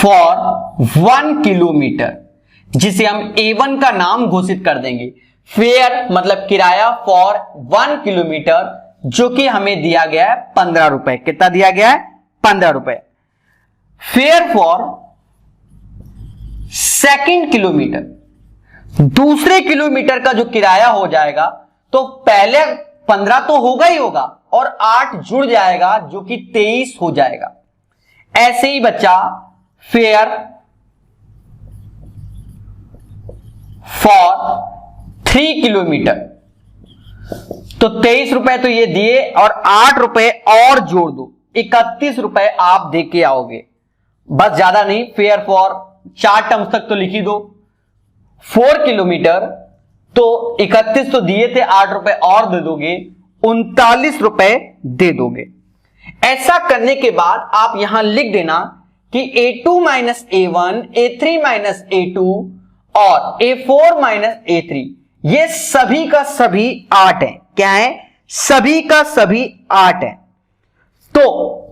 फॉर 1 किलोमीटर, जिसे हम A1 का नाम घोषित कर देंगे। फेयर मतलब किराया फॉर 1 किलोमीटर, जो कि हमें दिया गया है 15 रुपए। कितना दिया गया है, 15 रुपए। फेयर फॉर 2nd किलोमीटर, दूसरे किलोमीटर का जो किराया हो जाएगा, तो पहले 15 तो होगा ही होगा और 8 जुड़ जाएगा जो कि 23 हो जाएगा। ऐसे ही बच्चा फेयर फॉर 3 किलोमीटर, तो 23 रुपए तो ये दिए और 8 रुपए और जोड़ दो, 31 रुपए आप दे के आओगे, बस ज्यादा नहीं। फेयर फॉर 4 टर्म्स तक तो लिखी दो। 4 किलोमीटर तो 31 तो दिए थे, 8 रुपए और दे दोगे, 39 रुपए दे दोगे। ऐसा करने के बाद आप यहां लिख देना कि a2 minus a1, a3 minus a2 और a4 माइनस a3 ये सभी का सभी 8 है। क्या है? सभी का सभी 8 है। तो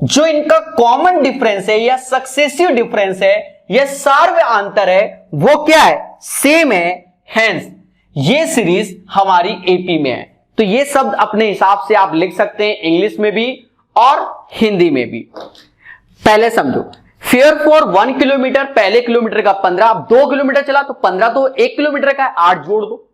जो इनका कॉमन डिफरेंस है या सक्सेसिव डिफरेंस है या सार्व अंतर है वो क्या है? सेम है। हेंस ये सीरीज हमारी एपी में है। तो ये शब्द अपने हिसाब से आप लिख सकते हैं इंग्लिश में भी और हिंदी में भी। पहले समझो, फेयर फॉर 1 किलोमीटर, पहले किलोमीटर का 15, अब 2 किलोमीटर चला तो 15 तो 1 किलोमीटर का है, 8 जोड़ दो।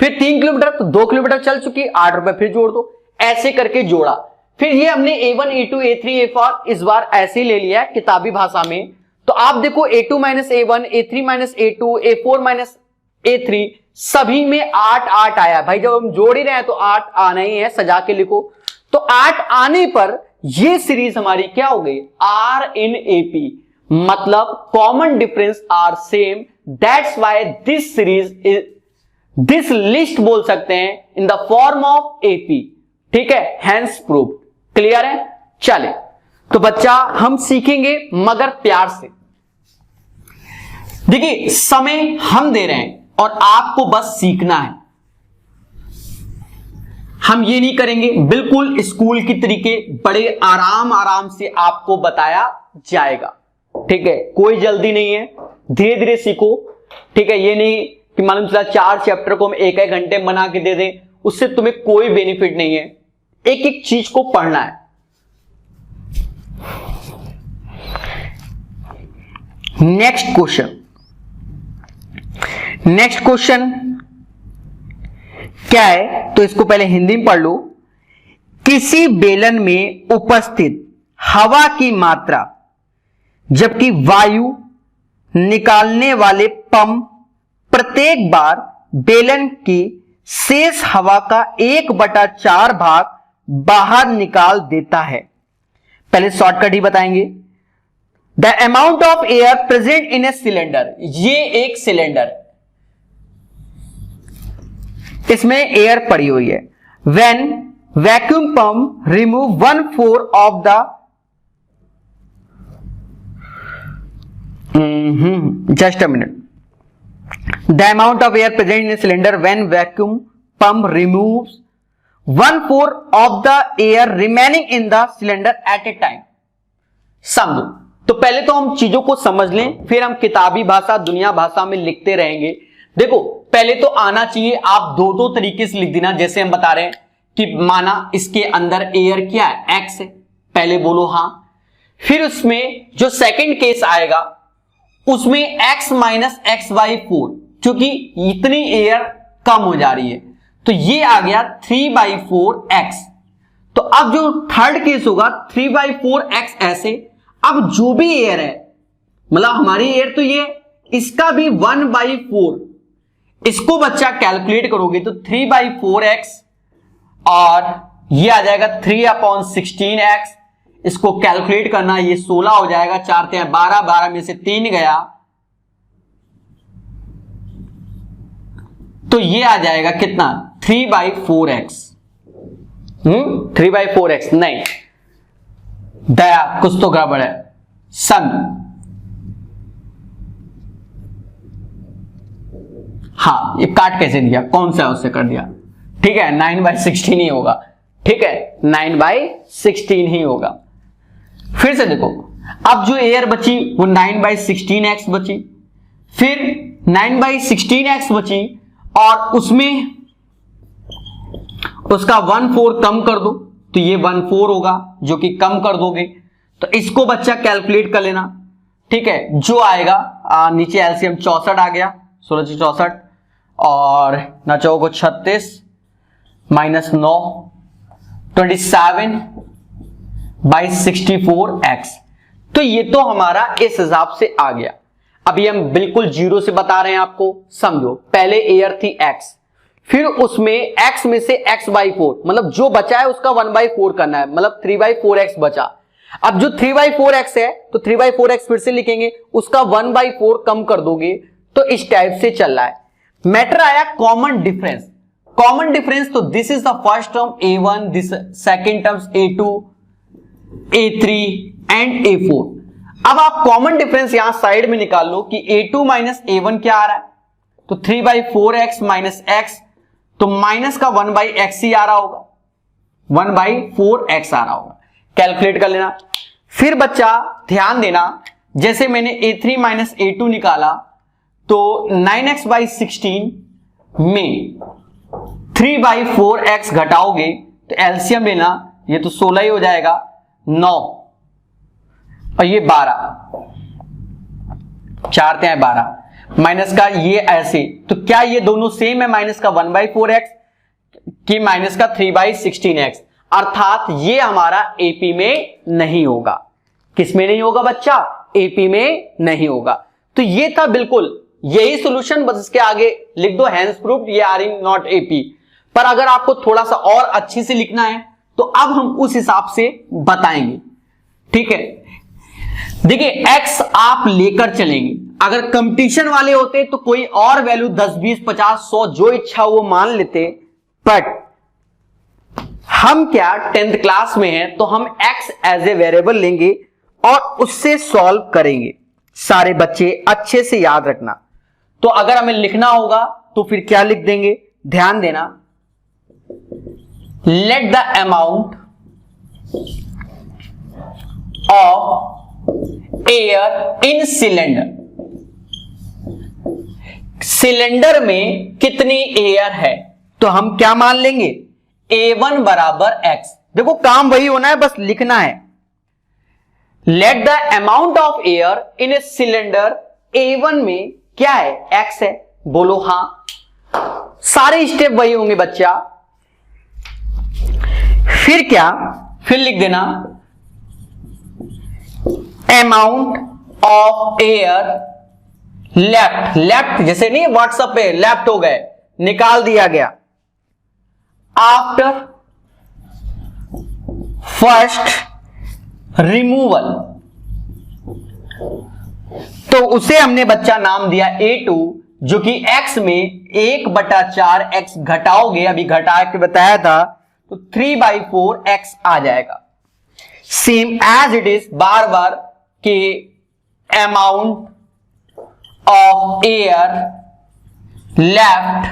फिर 3 किलोमीटर तो 2 किलोमीटर चल चुकी, 8 रुपए फिर जोड़ दो। ऐसे करके जोड़ा। फिर ये हमने a1, a2, a3, a4 इस बार ऐसे ही ले लिया है किताबी भाषा में। तो आप देखो a2 minus a1, a3 minus a2, a4 minus a3 सभी में 8 8 आया। भाई जब हम जोड़ ही रहे हैं तो 8 आना ही है, सजा के लिखो। तो 8 आने पर ये सीरीज हमारी क्या हो गई? आर इन एपी, मतलब common difference are same, that's why this series is, this list बोल सकते हैं in the form of AP. ठीक है, हेंस प्रूव्ड। क्लियर है? चले तो बच्चा हम सीखेंगे मगर प्यार से। देखिए समय हम दे रहे हैं और आपको बस सीखना है। हम ये नहीं करेंगे, बिल्कुल स्कूल की तरीके बड़े आराम आराम से आपको बताया जाएगा। ठीक है, कोई जल्दी नहीं है, धीरे धीरे सीखो। ठीक है, ये नहीं कि मालूम चला 4 चैप्टर को हम 1-1 घंटे में बना के दे दें, उससे तुम्हें कोई बेनिफिट नहीं है। एक एक चीज को पढ़ना है। नेक्स्ट क्वेश्चन, नेक्स्ट क्वेश्चन क्या है? तो इसको पहले हिंदी में पढ़ लो। किसी बेलन में उपस्थित हवा की मात्रा जबकि वायु निकालने वाले पंप प्रत्येक बार बेलन की शेष हवा का 1/4 भाग बाहर निकाल देता है। पहले शॉर्टकट ही बताएंगे। The amount of air present in a cylinder, ये एक सिलेंडर है, इसमें एयर पड़ी हुई है। When vacuum pump remove 1/4 of the just a minute, the amount of air present in a cylinder when vacuum pump removes 1/4 of the air remaining in the cylinder eight A time. समझो, तो पहले तो हम चीजों को समझ लें, फिर हम किताबी भाषा दुनिया भाषा में लिखते रहेंगे। देखो पहले तो आना चाहिए, आप दो तरीके से लिख देना। जैसे हम बता रहे हैं कि माना इसके अंदर एयर क्या है? एक्स है, पहले बोलो हां। फिर उसमें जो सेकंड केस आएगा उसमें x माइनस x/4, क्योंकि इतनी एयर कम हो जा रही है, तो ये आ गया 3/4x। तो अब जो थर्ड केस होगा 3/4x ऐसे। अब जो भी एयर है, मतलब हमारी एयर तो ये, इसका भी 1/4, इसको बच्चा कैलकुलेट करोगे तो 3/4x और ये आ जाएगा 3/16x। इसको कैलकुलेट करना, ये 16 हो जाएगा, 4 × 12, 12 में से 3 गया तो ये आ जाएगा कितना? 3/4x। 3/4x नहीं, दया कुछ तो गड़बड़ है। सन, हाँ ये काट कैसे दिया? कौन सा उससे कर दिया? ठीक है 9/16 ही होगा। ठीक है 9/16 ही होगा। फिर से देखो, अब जो एयर बची वो 9/16x बची, फिर 9/16x बची और उसमें उसका 1/4 कम कर दो तो ये 1/4 होगा, जो कि कम कर दोगे तो इसको बच्चा कैलकुलेट कर लेना। ठीक है, जो आएगा नीचे एलसीएम 64 आ गया, 16 64 और ना चौको 36 -9 27/64x। तो ये तो हमारा इस हिसाब से आ गया। अभी हम बिल्कुल जीरो से बता रहे हैं आपको, समझो। पहले एयर थी x, फिर उसमें x में से x/4, मतलब जो बचा है उसका 1/4 करना है, मतलब 3/4x बचा। अब जो 3/4x है तो 3/4x फिर से लिखेंगे, उसका 1/4 कम कर दोगे तो इस टाइप से चल रहा है। मैटर आया कॉमन डिफरेंस। कॉमन डिफरेंस तो this is the first term a1, this second term a2, A3 and A4। अब आप कॉमन डिफरेंस यहां साइड में निकाल लो कि A2 माइनस A1 क्या आ रहा है, तो 3/4x माइनस x, तो माइनस का 1/x ही आ रहा होगा, 1/4x आ रहा होगा, कैलकुलेट कर लेना। फिर बच्चा ध्यान देना, जैसे मैंने A3 माइनस A2 निकाला तो 9x/16 में 3/4x घटाओगे तो एलसीएम लेना, ये तो 16 ही हो जाएगा, 9 और ये 12, 4 × 12 माइनस का ये ऐसे, तो क्या ये दोनों सेम है, माइनस का 1/4x कि माइनस का 3/16x, अर्थात ये हमारा एपी में नहीं होगा। किस में नहीं होगा बच्चा? एपी में नहीं होगा। तो ये था बिल्कुल यही सॉल्यूशन, बस इसके आगे लिख दो हैंस प्रूफ्ड ये आर इन नॉट एपी। पर अगर आपको थोड़ा सा और अच्छे से लिखना है तो अब हम उस हिसाब से बताएंगे, ठीक है। देखिए x आप लेकर चलेंगे, अगर कंपटीशन वाले होते तो कोई और वैल्यू 10, 20, 50, 100 जो इच्छा वो मान लेते, बट हम क्या 10th क्लास में हैं तो हम x एज ए वेरिएबल लेंगे और उससे सॉल्व करेंगे। सारे बच्चे अच्छे से याद रखना। तो अगर हमें लिखना होगा तो फिर क्या लिख देंगे, ध्यान देना, let the amount of air in cylinder, cylinder में कितनी एयर है, तो हम क्या मान लेंगे, A1 बराबर x। देखो काम वही होना है, बस लिखना है, let the amount of air in a cylinder, A1 में क्या है, x है, बोलो हां। सारे स्टेप वही होंगे बच्चा। फिर क्या, फिर लिख देना amount of air left, left जैसे नहीं व्हाट्सएप पे लेफ्ट हो गए, निकाल दिया गया, आफ्टर फर्स्ट रिमूवल, तो उसे हमने बच्चा नाम दिया A2, जो कि x में 1/4x घटाओगे, अभी घटा के बताया था, तो 3/4x आ जाएगा। सेम एज इट इज, बार बार के amount of air left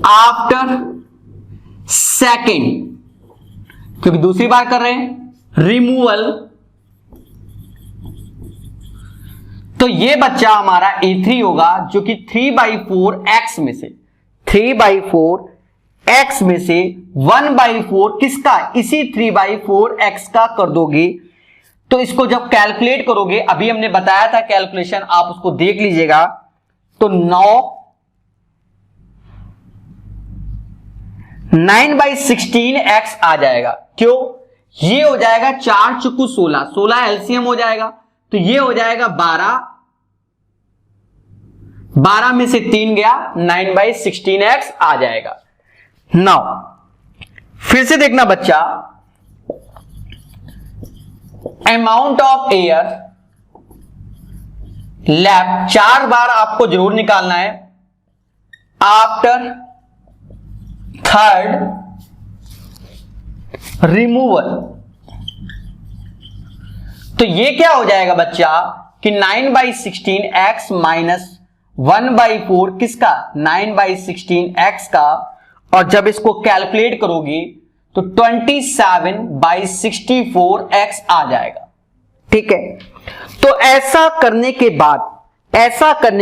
after second, क्योंकि दूसरी बार कर रहे हैं रिमूवल, तो ये बच्चा हमारा A3 होगा, जो कि 3/4x में से 3/4x में से 1/4 किसका, इसी 3/4x का कर दोगे, तो इसको जब कैलकुलेट करोगे, अभी हमने बताया था कैलकुलेशन, आप उसको देख लीजिएगा, तो 9/16x आ जाएगा। क्यों, ये हो जाएगा 4 × 16, 16 एलसीएम हो जाएगा, तो ये हो जाएगा 12, 12 में से 3 गया, 9/16x आ जाएगा। नाउ फिर से देखना बच्चा, अमाउंट ऑफ एयर लेफ्ट 4 बार आपको जरूर निकालना है, आफ्टर थर्ड रिमूवल, तो ये क्या हो जाएगा बच्चा कि 9/16x माइनस 1/4 किसका, 9/16x का, और जब इसको कैलकुलेट करोगी तो 27/64x आ जाएगा, ठीक है। तो ऐसा करने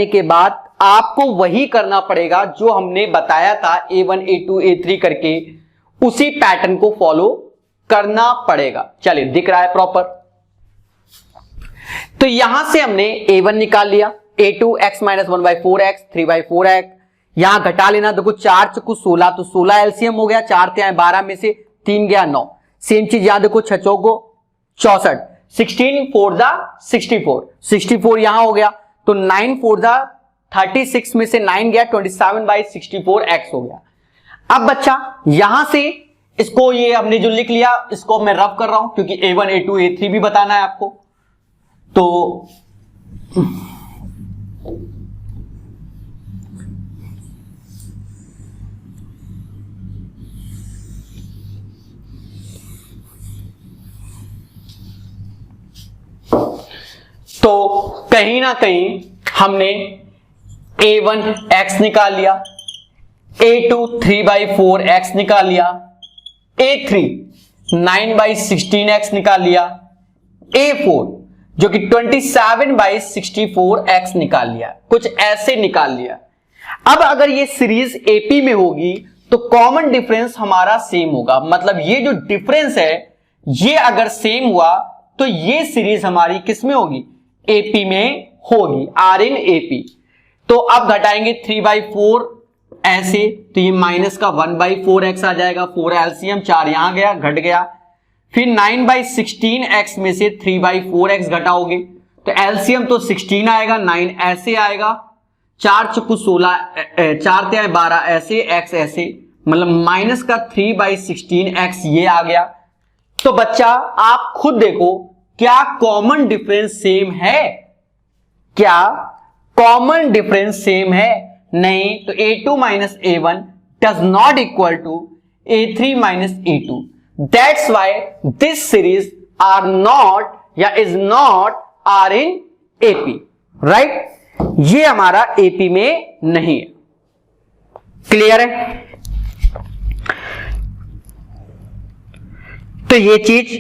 के बाद आपको वही करना पड़ेगा जो हमने बताया था A1 A2 A3 करके, उसी पैटर्न को फॉलो करना पड़ेगा। चलिए दिख रहा है प्रॉपर, तो यहां से हमने A1 निकाल लिया, A2 x minus 1/4x 3/4x, यहां घटा लेना, देखो 4 × 16, तो 16 एलसीएम हो गया, 4 × 12 में से 3 गया 9, सेम चीज यहां देखो 6 × 64, 16 4 64, 64 यहां हो गया, तो 9 4 36 में से 9 गया, 27/64x हो गया। अब बच्चा यहां से इसको, ये हमने जो लिख लिया, इसको मैं रफ कर रहा हूं क्योंकि A1 A2 A3 भी बताना है आपको, तो कहीं ना कहीं हमने a1 x निकाल लिया, a2 3/4 x निकाल लिया, a3 9/16 x निकाल लिया, a4 जो कि 27/64 x निकाल लिया, कुछ ऐसे निकाल लिया। अब अगर ये सीरीज एपी में होगी तो कॉमन डिफरेंस हमारा सेम होगा, मतलब ये जो डिफरेंस है ये अगर सेम हुआ तो ये सीरीज हमारी किस में होगी, एपी में होगी, आर इन एपी। तो अब घटाएंगे 3/4 ऐसे, तो ये माइनस का 1/4x आ जाएगा, 4 एलसीएम 4 यहां गया, घट गया। फिर 9/16x में से 3/4x घटाओगे तो एलसीएम तो 16 आएगा, 9 ऐसे आएगा, 4 चुकू 16, 4 ते 12 ऐसे, x ऐसे, मतलब माइनस का 3/16x ये आ गया। तो बच्चा आप खुद देखो क्या कॉमन डिफरेंस सेम है, क्या कॉमन डिफरेंस सेम है, नहीं। तो a2 minus a1 does not equal to a3 minus a2, that's why this series are not या is not are in AP, right. ये हमारा एपी में नहीं है, क्लियर है। तो ये चीज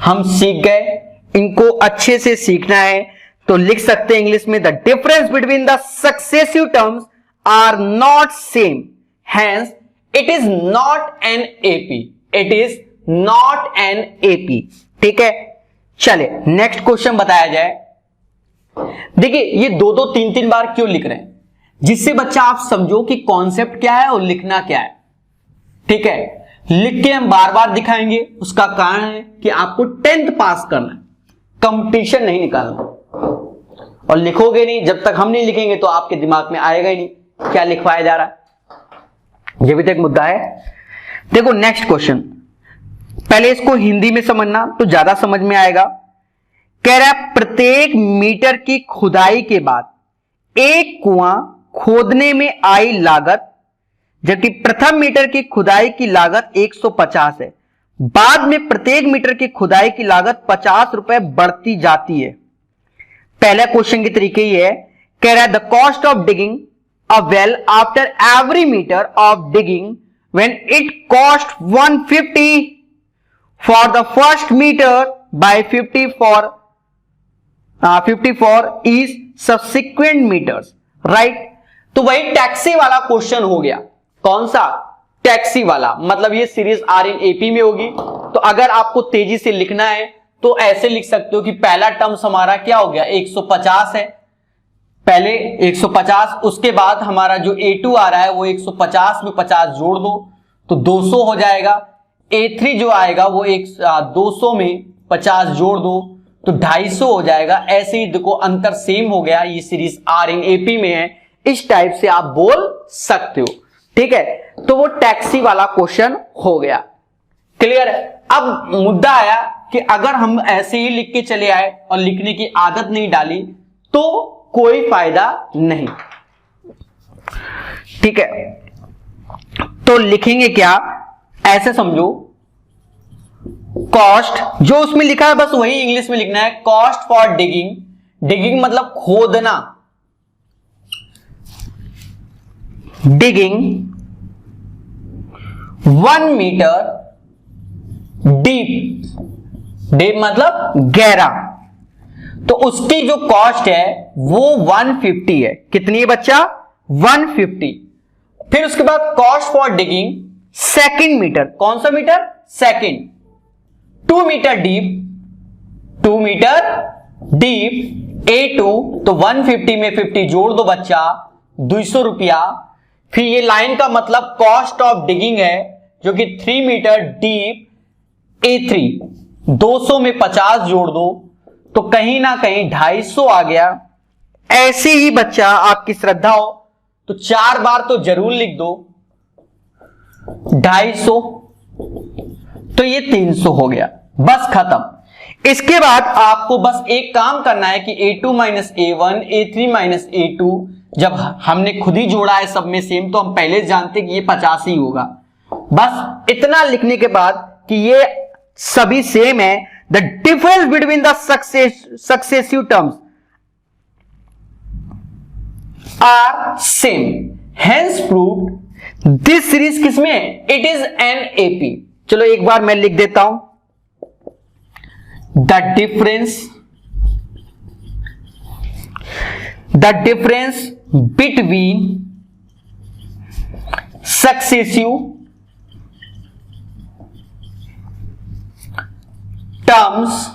हम सीख गए, इनको अच्छे से सीखना है तो लिख सकते हैं इंग्लिश में, the difference between the successive terms are not same, hence it is not an AP, it is not an AP. ठीक है, चले नेक्स्ट क्वेश्चन बताया जाए। देखिए ये 2-2 3-3 बार क्यों लिख रहे हैं, जिससे बच्चा आप समझो कि कॉन्सेप्ट क्या है और लिखना क्या है। ठीक है, लिख के हम बार बार दिखाएंगे, उसका कारण है कि आपको 10th पास करना है, कंपटीशन नहीं निकालना। और लिखोगे नहीं, जब तक हम नहीं लिखेंगे तो आपके दिमाग में आएगा ही नहीं क्या लिखवाया जा रहा है, यह भी तो एक मुद्दा है। देखो नेक्स्ट क्वेश्चन, पहले इसको हिंदी में समझना तो ज्यादा समझ में आएगा। कह रहा है प्रत्येक मीटर की खुदाई के बाद एक कुआं खोदने में आई लागत, जबकि प्रथम मीटर की खुदाई की लागत 150 है, बाद में प्रत्येक मीटर की खुदाई की लागत 50 रुपए बढ़ती जाती है। पहला क्वेश्चन के तरीके ये है, कह रहा है the cost of digging a well after every metre of digging when it cost 150 for the first metre by 50 for each subsequent metres, right. तो वही टैक्सी वाला क्वेश्चन हो गया, कौन सा, टैक्सी वाला, मतलब ये सीरीज आर इन एपी में होगी। तो अगर आपको तेजी से लिखना है तो ऐसे लिख सकते हो कि पहला टर्म्स हमारा क्या हो गया, 150 है, पहले 150, उसके बाद हमारा जो a2 आ रहा है वो 150 में 50 जोड़ दो तो 200 हो जाएगा, a3 जो आएगा वो 200 में 50 जोड़ दो तो 250 हो जाएगा। ऐसे ही देखो अंतर सेम हो गया, ये सीरीज आर इन एपी में है, इस टाइप से आप बोल सकते हो। ठीक है, तो वो टैक्सी वाला क्वेश्चन हो गया, क्लियर है। अब मुद्दा आया कि अगर हम ऐसे ही लिख के चले आए और लिखने की आदत नहीं डाली तो कोई फायदा नहीं। ठीक है, तो लिखेंगे क्या, ऐसे समझो, कॉस्ट जो उसमें लिखा है बस वही इंग्लिश में लिखना है, कॉस्ट फॉर डिगिंग, डिगिंग मतलब खोदना, डिगिंग 1 मीटर डीप, डीप मतलब गहरा, तो उसकी जो कॉस्ट है वो 150 है। कितनी है बच्चा, 150। फिर उसके बाद cost for digging second metre, कौन सा metre, second, 2 metre deep, 2 metre deep A2, तो 150 में 50 जोड़ दो बच्चा, 200 रुपया। फिर ये लाइन का मतलब कॉस्ट ऑफ डिगिंग है जो कि 3 मीटर डीप A3, 200 में 50 जोड़ दो तो कहीं ना कहीं 250 आ गया। ऐसे ही बच्चा आपकी श्रद्धा हो तो 4 बार तो जरूर लिख दो, 250, तो ये 300 हो गया, बस खत्म। इसके बाद आपको बस एक काम करना है कि A2 minus A1, A3 minus A2, जब हमने खुद ही जोड़ा है सब में सेम तो हम पहले जानते कि ये 50 ही होगा। बस इतना लिखने के बाद कि ये सभी सेम है, the difference between the successive terms are same, hence proved this series किसमें है? It is an AP. चलो एक बार मैं लिख देता हूं, the difference between successive terms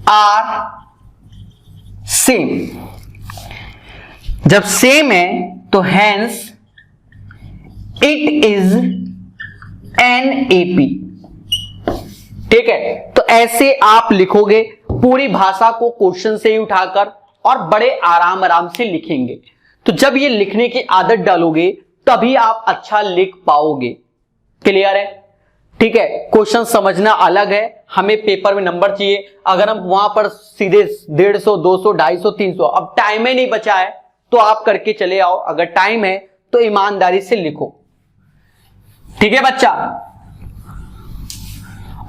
are same. जब सेम है तो hence it is an AP. ठीक है, तो ऐसे आप लिखोगे पूरी भाषा को क्वेश्चन से ही उठाकर और बड़े आराम से लिखेंगे। तो जब ये लिखने की आदत डालोगे तभी आप अच्छा लिख पाओगे। क्लियर है? ठीक है, क्वेश्चन समझना अलग है, हमें पेपर में नंबर चाहिए। अगर हम वहां पर सीधे 150, 200, 250, 300, अब टाइम ही नहीं बचा है तो आप करके चले आओ। अगर टाइम है तो ईमानदारी से लिखो। ठीक है बच्चा?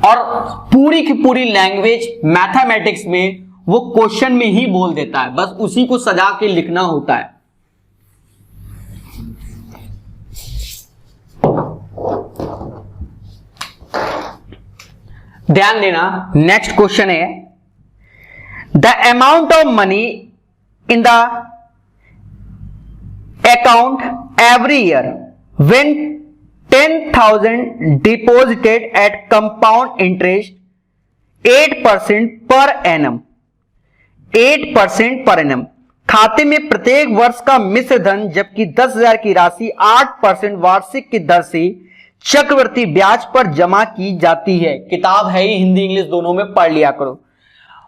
और पूरी की पूरी लैंग्वेज मैथमेटिक्स में वो क्वेश्चन में ही बोल देता है, बस उसी को सजा के लिखना होता है। ध्यान देना, नेक्स्ट क्वेश्चन है, the amount of money in the account every year when 10,000 deposited at compound interest 8% per annum, 8% per annum। खाते में प्रत्येक वर्ष का मिश्र धन जबकि 10,000 की राशि 8% वार्षिक की दर से चक्रवृद्धि ब्याज पर जमा की जाती है। किताब है ही, हिंदी इंग्लिश दोनों में पढ़ लिया करो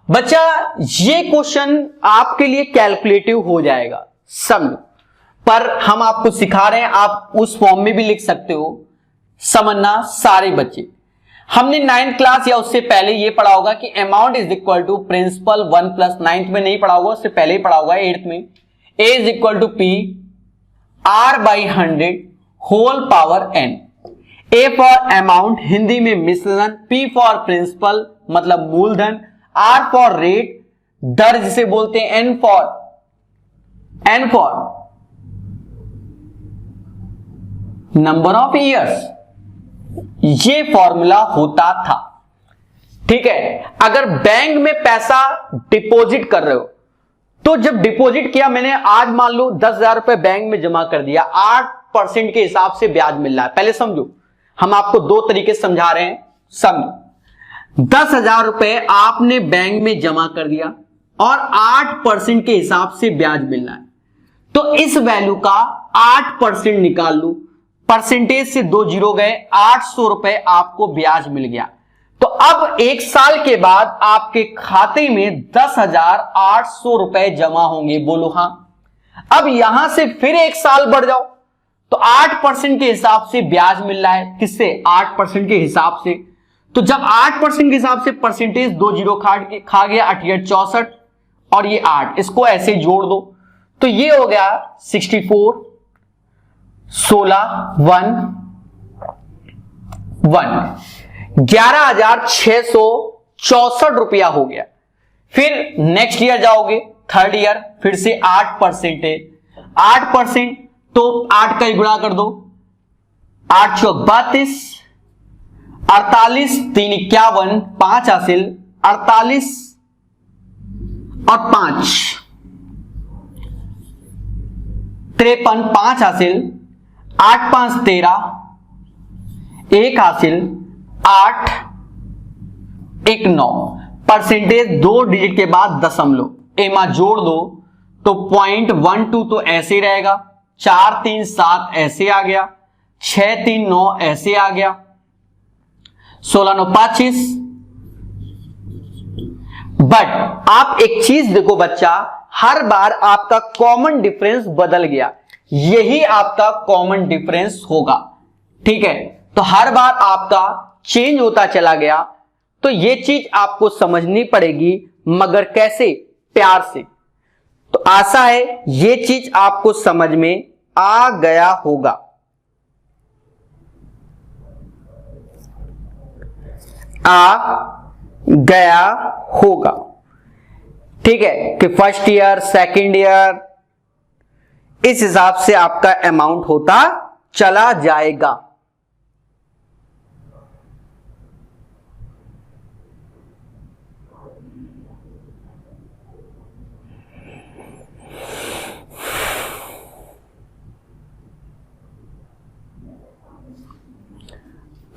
बच्चा। ये क्वेश्चन आपके लिए कैलकुलेटिव हो जाएगा समझो, पर हम आपको सिखा रहे हैं, आप उस फॉर्म में भी लिख सकते हो। समझना सारे बच्चे, हमने 9th क्लास या उससे पहले ये पढ़ा होगा कि amount is equal to principal 1 plus, 9th में नहीं पढ़ा होगा, उससे पहले ही पढ़ा होगा 8th में। A is equal to P R by 100 whole power n. A for amount Hindi में मिश्रधन, पी फॉर प्रिंसिपल मतलब मूलधन, आर फॉर रेट दर जिसे बोलते हैं, n for number of years. ये फॉर्मूला होता था। ठीक है, अगर बैंक में पैसा डिपॉजिट कर रहे हो तो जब डिपॉजिट किया मैंने, आज मान लो 10,000 रुपए बैंक में जमा कर दिया, 8% के हिसाब से ब्याज मिल रहा है। पहले समझो, हम आपको दो तरीके समझा रहे हैं, समझो। 10,000 रुपए आपने बैंक में जमा कर दिया और 8% के हिसाब से ब्याज मिल रहा है, तो इस वैल्यू का 8% निकाल लो, परसेंटेज से 2 जीरो गए, 800 रुपए आपको ब्याज मिल गया। तो अब 1 साल के बाद आपके खाते में 10,800 रुपए जमा होंगे। बोलो हां। अब यहां से फिर 1 साल बढ़ जाओ तो 8% के हिसाब से ब्याज मिल रहा है। किससे? 8% के हिसाब से। तो जब 8% के हिसाब से परसेंटेज 2 जीरो खा गया, 8 64 और ये 8, इसको ऐसे जोड़ दो तो ये हो गया 64, 16, 1, 11,664 रुपया हो गया। फिर नेक्स्ट ईयर जाओगे, 3rd ईयर, फिर से 8% है, 8% तो 8 का ही गुणा कर दो, 8 चौक 32, 48, 3 51, 5 हासिल, 48 और 5 53, 5 हासिल, 8 5 13, 1 हासिल, 8 1 9। परसेंटेज 2 डिजिट के बाद दशमलव एमा जोड़ दो तो 0.12 तो ऐसे रहेगा, 4 3 7 ऐसे आ गया, 6 3 9 ऐसे आ गया, 16 9 25। बट आप एक चीज देखो बच्चा, हर बार आपका कॉमन डिफरेंस बदल गया, यही आपका कॉमन डिफरेंस होगा। ठीक है, तो हर बार आपका चेंज होता चला गया, तो ये चीज आपको समझनी पड़ेगी, मगर कैसे? प्यार से। तो आशा है ये चीज आपको समझ में आ गया होगा। आ गया होगा। ठीक है, कि फर्स्ट ईयर, सेकेंड ईयर, इस हिसाब से आपका अमाउंट होता चला जाएगा।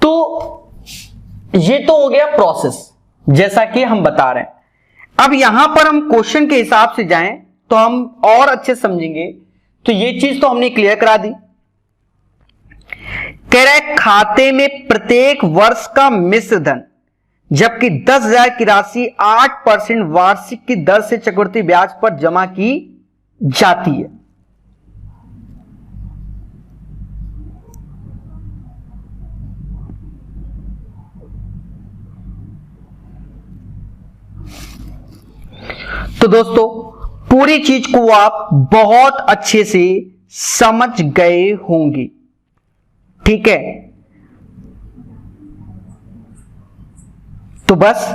तो ये तो हो गया प्रोसेस, जैसा कि हम बता रहे हैं। अब यहां पर हम क्वेश्चन के हिसाब से जाएं तो हम और अच्छे समझेंगे। तो ये चीज तो हमने क्लियर करा दी। कह रहा है खाते में प्रत्येक वर्ष का मिश्र धन, जबकि 10,000 की राशि 8% वार्षिक की दर से चक्रवृद्धि ब्याज पर जमा की जाती है। तो दोस्तों पूरी चीज को आप बहुत अच्छे से समझ गए होंगे, ठीक है। तो बस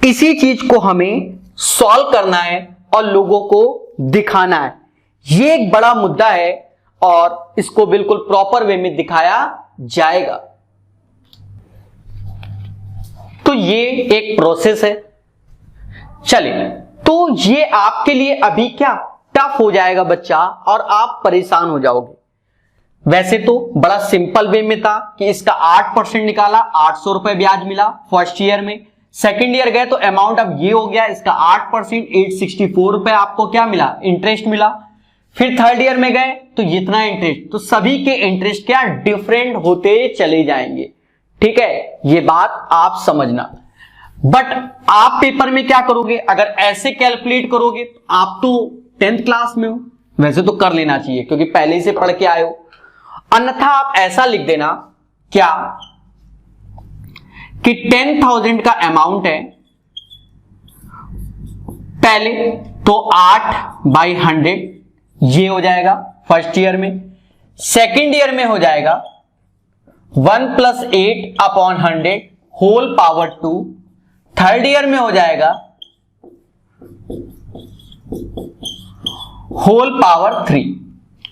इसी चीज को हमें सॉल्व करना है और लोगों को दिखाना है। ये एक बड़ा मुद्दा है और इसको बिल्कुल प्रॉपर वे में दिखाया जाएगा। तो ये एक प्रोसेस है। चलिए, तो ये आपके लिए अभी क्या टफ हो जाएगा बच्चा, और आप परेशान हो जाओगे। वैसे तो बड़ा सिंपल वे में था कि इसका 8% निकाला, 800 रुपए ब्याज मिला फर्स्ट ईयर में। सेकंड ईयर गए तो अमाउंट अब ये हो गया, इसका 8% 864 रुपए आपको क्या मिला, इंटरेस्ट मिला। फिर थर्ड ईयर में गए तो इतना इंटरेस्ट। तो सभी के इंटरेस्ट क्या डिफरेंट होते चले जाएंगे, ठीक है, ये बात आप समझना। बट आप पेपर में क्या करोगे, अगर ऐसे कैलकुलेट करोगे तो आप तो 10th क्लास में हो, वैसे तो कर लेना चाहिए क्योंकि पहले से पढ़ के आए हो। अन्यथा आप ऐसा लिख देना क्या कि 10,000 का अमाउंट है, पहले तो 8/100 ये हो जाएगा फर्स्ट ईयर में। सेकेंड ईयर में हो जाएगा 1 + 8/100 होल पावर 2। थर्ड ईयर में हो जाएगा होल पावर 3,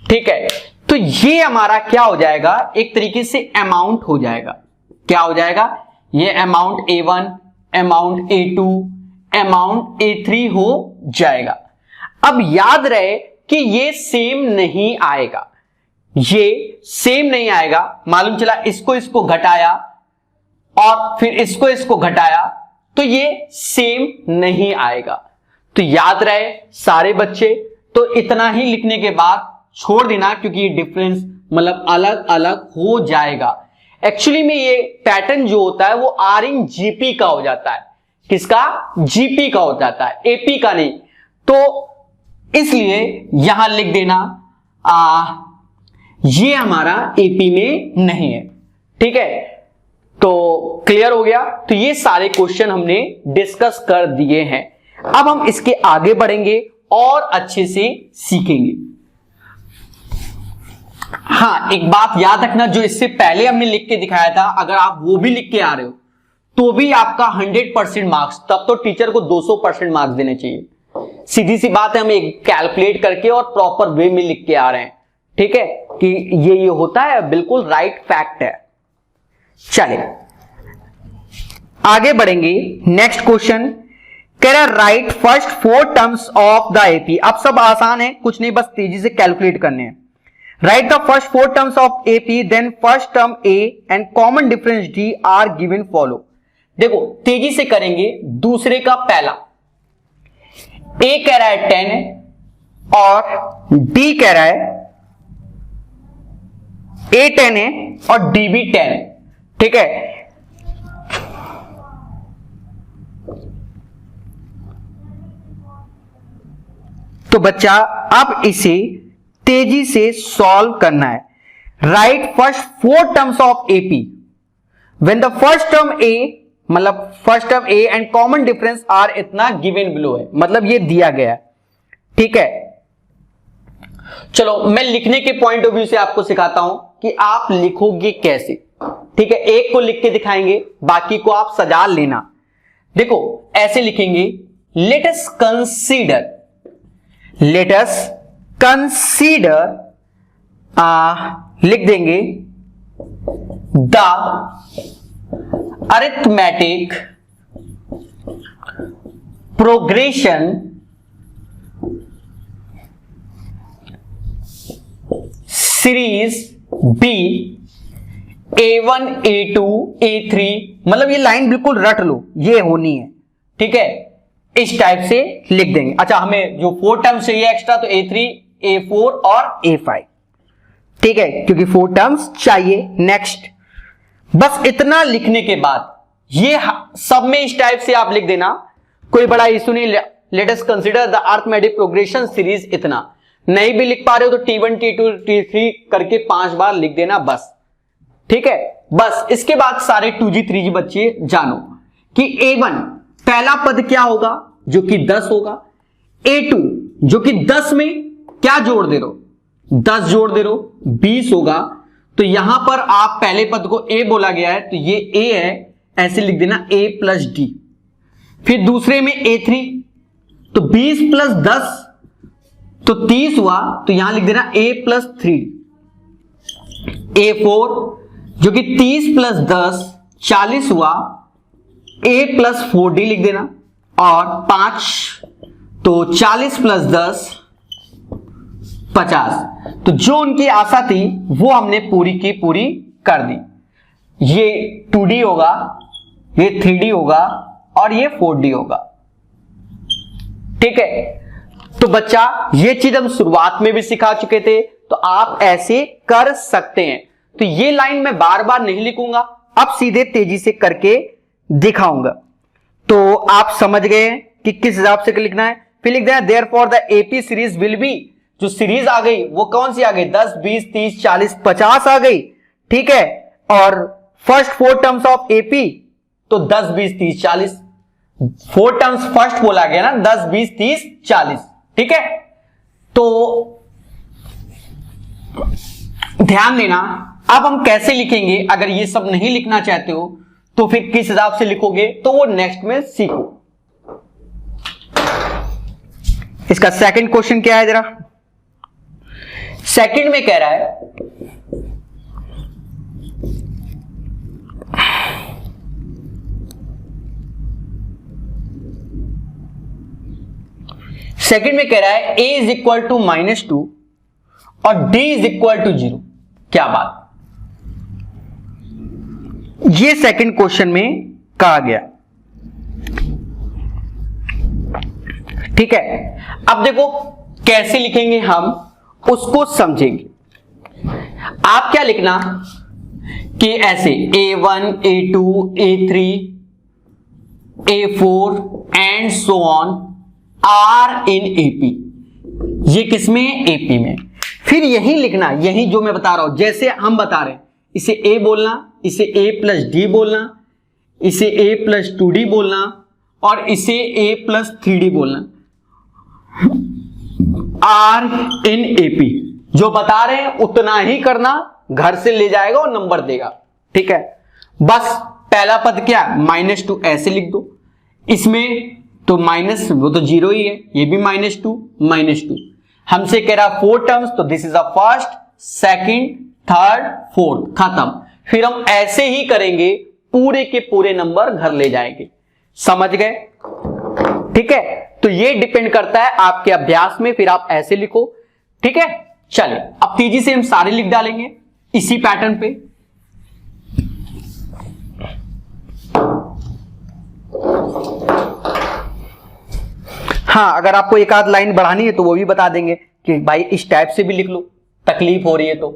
ठीक है। तो ये हमारा क्या हो जाएगा, एक तरीके से अमाउंट हो जाएगा। क्या हो जाएगा, ये amount A1, amount A2, amount A3 हो जाएगा। अब याद रहे कि ये सेम नहीं आएगा, ये सेम नहीं आएगा। मालूम चला इसको घटाया और फिर इसको घटाया तो ये सेम नहीं आएगा। तो याद रहे सारे बच्चे, तो इतना ही लिखने के बाद छोड़ देना क्योंकि ये डिफरेंस मतलब अलग अलग हो जाएगा। एक्चुअली में ये पैटर्न जो होता है वो आर इन जीपी का हो जाता है। किसका, जीपी का हो जाता है, एपी का नहीं। तो इसलिए यहां लिख देना ये हमारा एपी में नहीं है, ठीक है। तो क्लियर हो गया। तो ये सारे क्वेश्चन हमने डिस्कस कर दिए हैं। अब हम इसके आगे बढ़ेंगे और अच्छे से सीखेंगे। हाँ, एक बात याद रखना, जो इससे पहले हमने लिख के दिखाया था, अगर आप वो भी लिख के आ रहे हो तो भी आपका 100% मार्क्स, तब तो टीचर को 200% मार्क्स देने चाहिए। सीधी सी बात है, हम एक कैलकुलेट करके और प्रॉपर वे में लिख के आ रहे हैं, ठीक है, कि ये होता है, बिल्कुल राइट फैक्ट है। चलिए आगे बढ़ेंगे। नेक्स्ट क्वेश्चन कह रहा है write first 4 terms of the AP. अब सब आसान है, कुछ नहीं, बस तेजी से कैलकुलेट करने हैं। Write the first 4 terms of AP, then first term a and common difference d are given follow. देखो तेजी से करेंगे। दूसरे का पहला, ए कह रहा है 10 और डी कह रहा है ए 10 है और डी भी 10 है, ठीक है। तो बच्चा अब इसे तेजी से सॉल्व करना है। Write first 4 terms of AP when the first term a, मतलब first term a and common difference are इतना गिवन बिलो है, मतलब ये दिया गया है, ठीक है। चलो मैं लिखने के पॉइंट ऑफ व्यू से आपको सिखाता हूं कि आप लिखोगे कैसे, ठीक है। एक को लिख के दिखाएंगे, बाकी को आप सजा लेना। देखो ऐसे लिखेंगे let us consider लिख देंगे the arithmetic progression series be A1 A2 A3, मतलब ये लाइन बिल्कुल रट लो, ये होनी है, ठीक है, इस टाइप से लिख देंगे। अच्छा, हमें जो 4 टर्म्स चाहिए एक्स्ट्रा, तो A3 A4 और A5, ठीक है, क्योंकि 4 टर्म्स चाहिए। नेक्स्ट, बस इतना लिखने के बाद ये सब में इस टाइप से आप लिख देना, कोई बड़ा इशू नहीं। Late us consider the arithmetic progression series, इतना नहीं भी लिख पा रहे हो तो T1 T2 T3 करके 5 बार लिख देना बस, ठीक है। बस इसके बाद सारे 2G 3G बच्चे जानो कि A1 पहला पद क्या होगा, जो कि 10 होगा। A2 जो कि 10 में क्या जोड़ दे रहो, 10 जोड़ दे रहो, 20 होगा। तो यहां पर आप पहले पद को A बोला गया है, तो ये A है, ऐसे लिख देना A प्लस D। फिर दूसरे में A3, तो 20 प्लस 10 तो 30 हुआ, तो यहां लिख देना A प्लस 3। A4 जो कि 30 प्लस 10 40 हुआ, A प्लस 4D लिख देना। और 5 तो 40 प्लस 10 50। तो जो उनकी आशा थी वो हमने पूरी की पूरी कर दी। ये 2D होगा, ये 3D होगा और ये 4D होगा, ठीक है। तो बच्चा, ये चीज हम शुरुआत में भी सिखा चुके थे, तो आप ऐसे कर सकते हैं। तो ये लाइन मैं बार बार नहीं लिखूंगा, अब सीधे तेजी से करके दिखाऊंगा, तो आप समझ गए कि किस हिसाब से लिखना है। फिर लिख देना therefore the AP series will be, जो सीरीज आ गई वो कौन सी आ गई, 10 20 30 40 50 आ गई, ठीक है। और फर्स्ट 4 टर्म्स ऑफ एपी, तो 10 20 30 40, 4 टर्म्स फर्स्ट बोला गया ना, 10 20 30 40, ठीक है। तो ध्यान देना, अब हम कैसे लिखेंगे, अगर ये सब नहीं लिखना चाहते हो तो फिर किस हिसाब से लिखोगे, तो वो नेक्स्ट में सीखो। इसका सेकंड क्वेश्चन क्या है, जरा सेकंड में कह रहा है A इज इक्वल टू -2 और D इज इक्वल टू 0। क्या बात, ये सेकंड क्वेश्चन में कहा गया, ठीक है। अब देखो कैसे लिखेंगे हम, उसको समझेंगे। आप क्या लिखना कि ऐसे A1 A2 A3 A4 and so on are in AP, ये किसमें, AP में। फिर यही लिखना, यही जो मैं बता रहा हूं, जैसे हम बता रहे हैं, इसे A बोलना, इसे A प्लस D बोलना, इसे A प्लस 2D बोलना और इसे A प्लस 3D बोलना। आर इन AP, जो बता रहे हैं उतना ही करना, घर से ले जाएगा और नंबर देगा, ठीक है। बस पहला पद क्या, -2 ऐसे लिख दो, इसमें तो माइनस, वो तो 0 ही है, ये भी -2 हमसे कह रहा 4 टर्म्स, तो this is a first second third fourth, खत्म। फिर हम ऐसे ही करेंगे, पूरे के पूरे नंबर घर ले जाएंगे, समझ गए, ठीक है। तो ये डिपेंड करता है आपके अभ्यास में, फिर आप ऐसे लिखो, ठीक है। चलिए अब तेजी से हम सारे लिख डालेंगे इसी पैटर्न पे। हाँ, अगर आपको एक आध लाइन बढ़ानी है तो वो भी बता देंगे कि भाई इस टाइप से भी लिख लो, तकलीफ हो रही है तो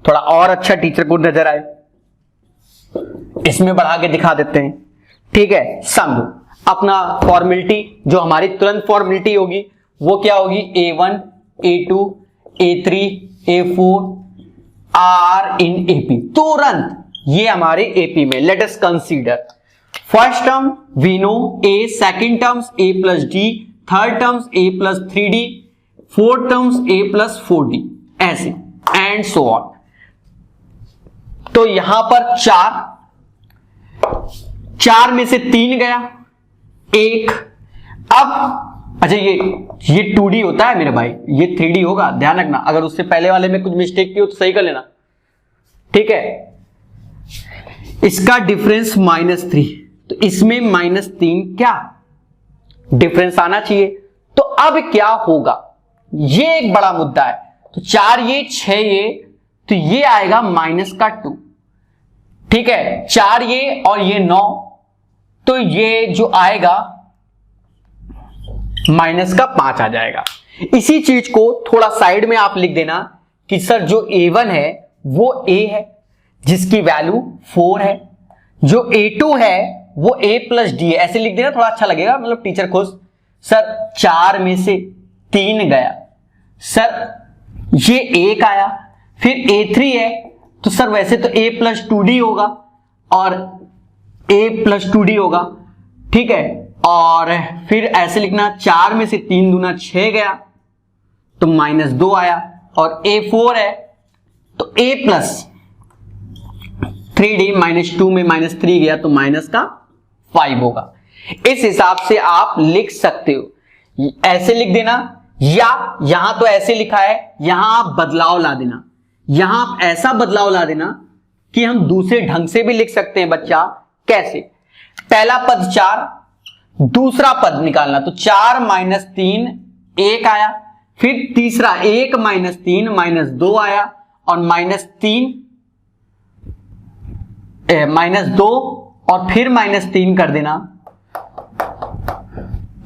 थोड़ा और अच्छा टीचर को नजर आए, इसमें बढ़ा के दिखा देते हैं, ठीक है। समझो अपना फॉर्मेलिटी, जो हमारी तुरंत फॉर्मेलिटी होगी वो क्या होगी, A1 A2 A3 A4 are in AP, तुरंत ये हमारे AP में। Let us consider first term we know A, second terms A plus D, third terms A plus 3D, fourth terms A plus 4D, ऐसे and so on. तो यहां पर 4 में से 3 गया, 1, अब अच्छा ये 2D होता है मेरे भाई, ये 3D होगा, ध्यान रखना। अगर उससे पहले वाले में कुछ मिस्टेक की हो तो सही कर लेना, ठीक है। इसका डिफरेंस -3, तो इसमें -3 क्या डिफरेंस आना चाहिए। तो अब क्या होगा, ये एक बड़ा मुद्दा है। तो 4 ये 6 ये, तो ये आएगा -2, ठीक है। 4 ये और ये 9, तो ये जो आएगा -5 आ जाएगा। इसी चीज को थोड़ा साइड में आप लिख देना कि सर जो A1 है वो A है जिसकी वैल्यू 4 है, जो A2 है वो A + D है, ऐसे लिख देना, थोड़ा अच्छा लगेगा, मतलब टीचर खुश। सर 4 में से 3 गया, सर ये 1 आया, फिर A3 है, तो सर वैसे तो A + 2D होगा और A + 2D होगा, ठीक है। और फिर ऐसे लिखना 4 में से 3 दूना 6 गया तो -2 आया, और A4 है तो A + 3D -2 में -3 गया तो -5 होगा। इस हिसाब से आप लिख सकते हो, ऐसे लिख देना, या यहां तो ऐसे लिखा है, यहां आप बदलाव ला देना, यहां आप ऐसा बदलाव ला देना कि हम दूसरे ढंग से भी लिख सकते हैं बच्चा। कैसे, पहला पद 4, दूसरा पद निकालना, तो 4 - 3 1 आया, फिर तीसरा 1 - 3 -2 आया, और -2 और फिर -3 कर देना,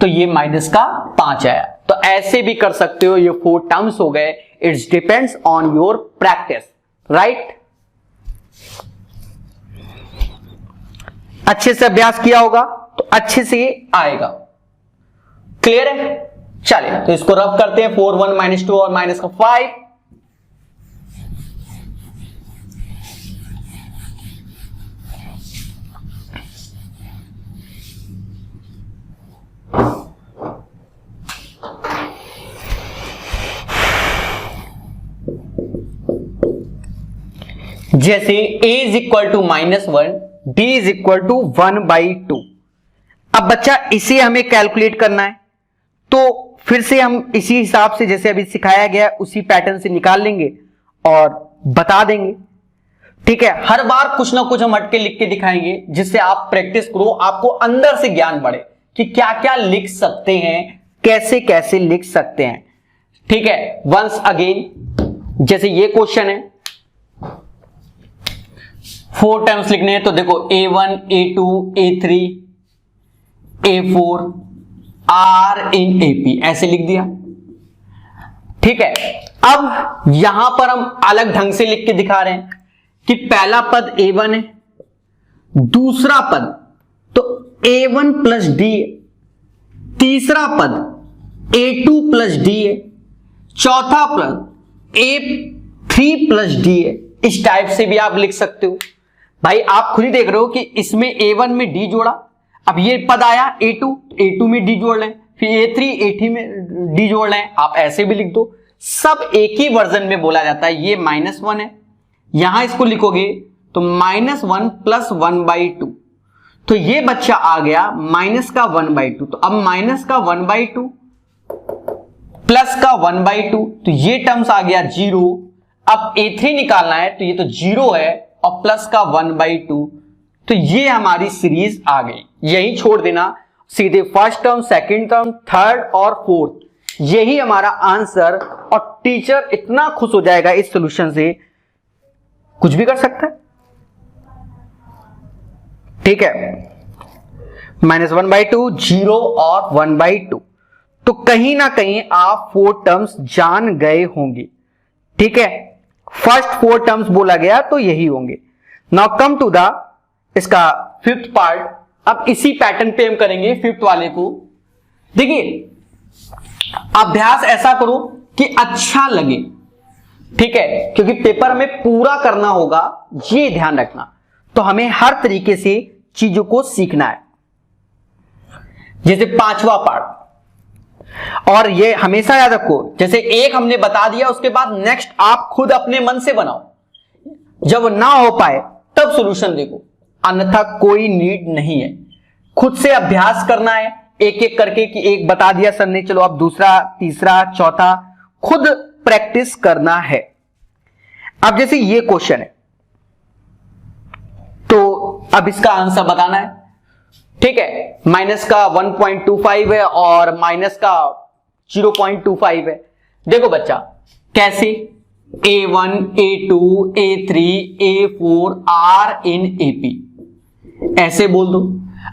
तो ये -5 आया। तो ऐसे भी कर सकते हो, ये 4 टर्म्स हो गए। It's depends on your practice, right. अच्छे से अभ्यास किया होगा तो अच्छे से आएगा, क्लियर है। चलिए तो इसको रफ करते हैं, 4 1 -2 और -5। जैसे a = -1, d = 1/2। अब बच्चा इसे हमें कैलकुलेट करना है, तो फिर से हम इसी हिसाब से जैसे अभी सिखाया गया उसी पैटर्न से निकाल लेंगे और बता देंगे, ठीक है। हर बार कुछ ना कुछ हम हट के लिख के दिखाएंगे, जिससे आप प्रैक्टिस करो, आपको अंदर से ज्ञान बढ़े कि क्या क्या लिख सकते हैं, कैसे कैसे लिख सकते हैं, ठीक है। वंस अगेन, जैसे ये क्वेश्चन है, 4 टर्म्स लिखने हैं, तो देखो A1 A2 A3 A4 R in AP, ऐसे लिख दिया, ठीक है। अब यहां पर हम अलग ढंग से लिख के दिखा रहे हैं कि पहला पद A1 है, दूसरा पद तो A1 + D है, तीसरा पद A2 + D है, चौथा पद A3 + D है। इस टाइप से भी आप लिख सकते हो भाई। आप खुद ही देख रहे हो कि इसमें A1 में D जोड़ा, अब ये पद आया A2 में D जोड़ लें, फिर A3 में D जोड़ लें, आप ऐसे भी लिख दो। सब एक ही वर्जन में बोला जाता है। ये -1 है, यहां इसको लिखोगे तो -1 + 1/2, तो ये बच्चा आ गया -1/2। तो अब -1/2 +1/2, तो ये टर्म्स आ गया 0। अब A3 निकालना है, तो ये तो 0 है और +1/2, तो ये हमारी सीरीज आ गई। यही छोड़ देना, सीधे first term, second term, third और फोर्थ, यही हमारा आंसर। और टीचर इतना खुश हो जाएगा इस सॉल्यूशन से, कुछ भी कर सकता है, ठीक है। -1/2, 0 और 1/2, तो कहीं ना कहीं आप 4 टर्म्स जान गए होंगे, ठीक है। फर्स्ट 4 टर्म्स बोला गया तो यही होंगे। नाउ कम टू द इसका 5th पार्ट। अब इसी पैटर्न पे हम करेंगे 5th वाले को। देखिए अभ्यास ऐसा करो कि अच्छा लगे, ठीक है, क्योंकि पेपर हमें पूरा करना होगा, ये ध्यान रखना। तो हमें हर तरीके से चीजों को सीखना है। जैसे 5वां पार्ट, और ये हमेशा याद रखो, जैसे एक हमने बता दिया, उसके बाद नेक्स्ट आप खुद अपने मन से बनाओ। जब ना हो पाए तब सॉल्यूशन देखो, अन्यथा कोई नीड नहीं है। खुद से अभ्यास करना है, एक एक करके कि एक बता दिया सर ने, चलो अब दूसरा, तीसरा, चौथा, खुद प्रैक्टिस करना है। अब जैसे ये क्वेश्चन है तो अब इसका आंसर बताना है, ठीक है। माइनस का 1.25 है और माइनस का 0.25 है। देखो बच्चा कैसे, A1, A2, A3, A4 are in AP, ऐसे बोल दो।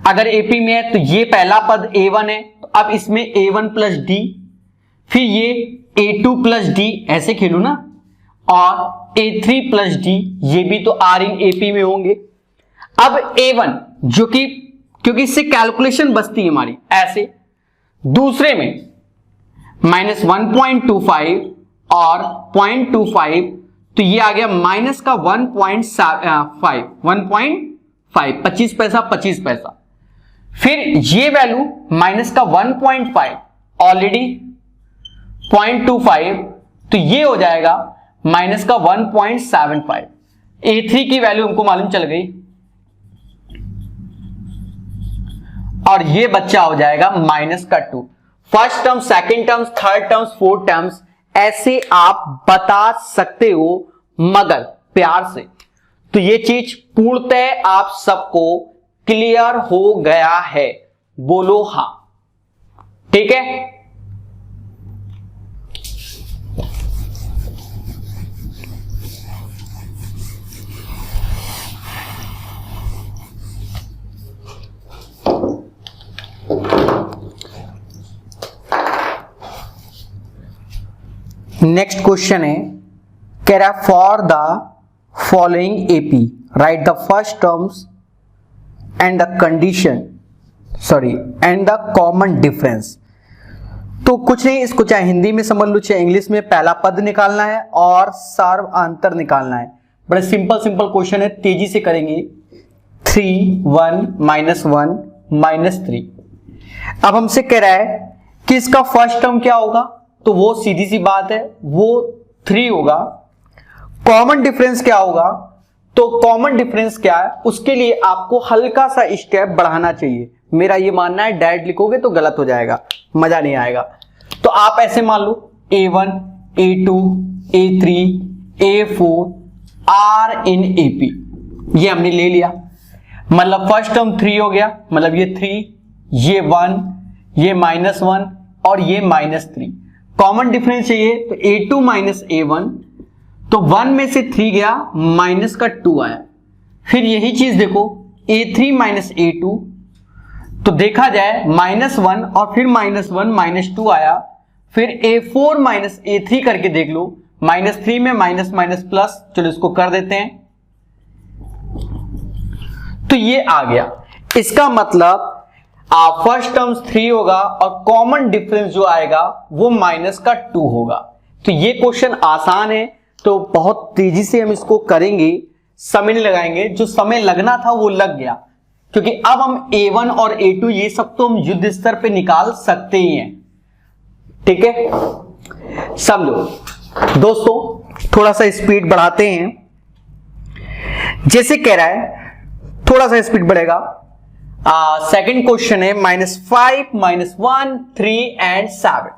अगर AP में है तो ये पहला पद A1 है, तो अब इसमें A1 प्लस डी, फिर ये A2 प्लस डी, ऐसे खेलू ना, और A3 प्लस डी, ये भी तो आर इन AP में होंगे। अब A1 जो कि क्योंकि इससे कैलकुलेशन बचती है हमारी, ऐसे दूसरे में माइनस 1.25 और 0.25, तो ये आ गया माइनस का 1.5, 25 पैसा 25 पैसा। फिर ये वैल्यू माइनस का 1.5 ऑलरेडी 0.25, तो ये हो जाएगा माइनस का 1.75। A3 की वैल्यू हमको मालूम चल गई, और ये बच्चा हो जाएगा माइनस का 2। First term, second terms, third terms, fourth terms ऐसे आप बता सकते हो मगर प्यार से। तो ये चीज पूर्णतः आप सबको क्लियर हो गया है, बोलो हां, ठीक है। नेक्स्ट क्वेश्चन है, कह रहा for the following AP write the first terms and the condition and the common difference. तो कुछ नहीं, इसको चाहे हिंदी में समझ लो चाहे इंग्लिश में, पहला पद निकालना है और सर्वांतर निकालना है। बड़ा सिंपल क्वेश्चन है, तेजी से करेंगे। 3, 1, -1, -3। अब हमसे कह रहा है कि इसका फर्स्ट टर्म क्या होगा, तो वो सीधी सी बात है, वो 3 होगा। कॉमन डिफरेंस क्या होगा, तो कॉमन डिफरेंस क्या है, उसके लिए आपको हल्का सा स्टेप बढ़ाना चाहिए। मेरा ये मानना है डायरेक्ट लिखोगे तो गलत हो जाएगा, मजा नहीं आएगा। तो आप ऐसे मान लो A1, A2, A3, A4 are in AP, ये हमने ले लिया। मतलब फर्स्ट टर्म 3 हो गया, मतलब ये 3, ये 1, ये -1 और ये -3। कॉमन डिफरेंस चाहिए तो A2 माइनस A1, तो 1 में से 3 गया, माइनस का 2 आया। फिर यही चीज देखो A3 माइनस A2, तो देखा जाए -1 और फिर -1 -2 आया। फिर A4 माइनस A3 करके देख लो, -3 में माइनस माइनस प्लस, चलो इसको कर देते हैं, तो ये आ गया। इसका मतलब फर्स्ट टर्म्स 3 होगा और कॉमन डिफरेंस जो आएगा वो माइनस का 2 होगा। तो ये क्वेश्चन आसान है, तो बहुत तेजी से हम इसको करेंगे, समय नहीं लगाएंगे। जो समय लगना था वो लग गया, क्योंकि अब हम A1 और A2 ये सब तो हम युद्ध स्तर पे निकाल सकते ही हैं, ठीक है। समझो दोस्तों, थोड़ा सा स्पीड बढ़ाते हैं। जैसे कह रहा है, थोड़ा सा स्पीड बढ़ेगा। सेकंड क्वेश्चन है -5, -1, 3 एंड 7।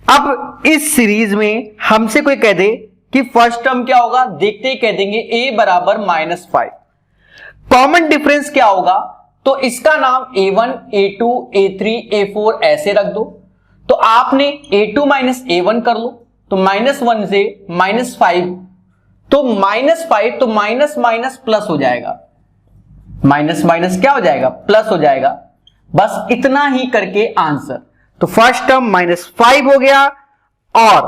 अब इस सीरीज में हमसे कोई कह दे कि फर्स्ट टर्म क्या होगा, देखते ही कह देंगे A बराबर -5। कॉमन डिफरेंस क्या होगा, तो इसका नाम A1, A2, A3, A4 ऐसे रख दो। तो आपने A2 माइनस A1 कर लो, तो -1 से -5, तो -5, तो माइनस माइनस प्लस हो जाएगा, माइनस माइनस क्या हो जाएगा, प्लस हो जाएगा। बस इतना ही करके आंसर। तो फर्स्ट टर्म -5 हो गया और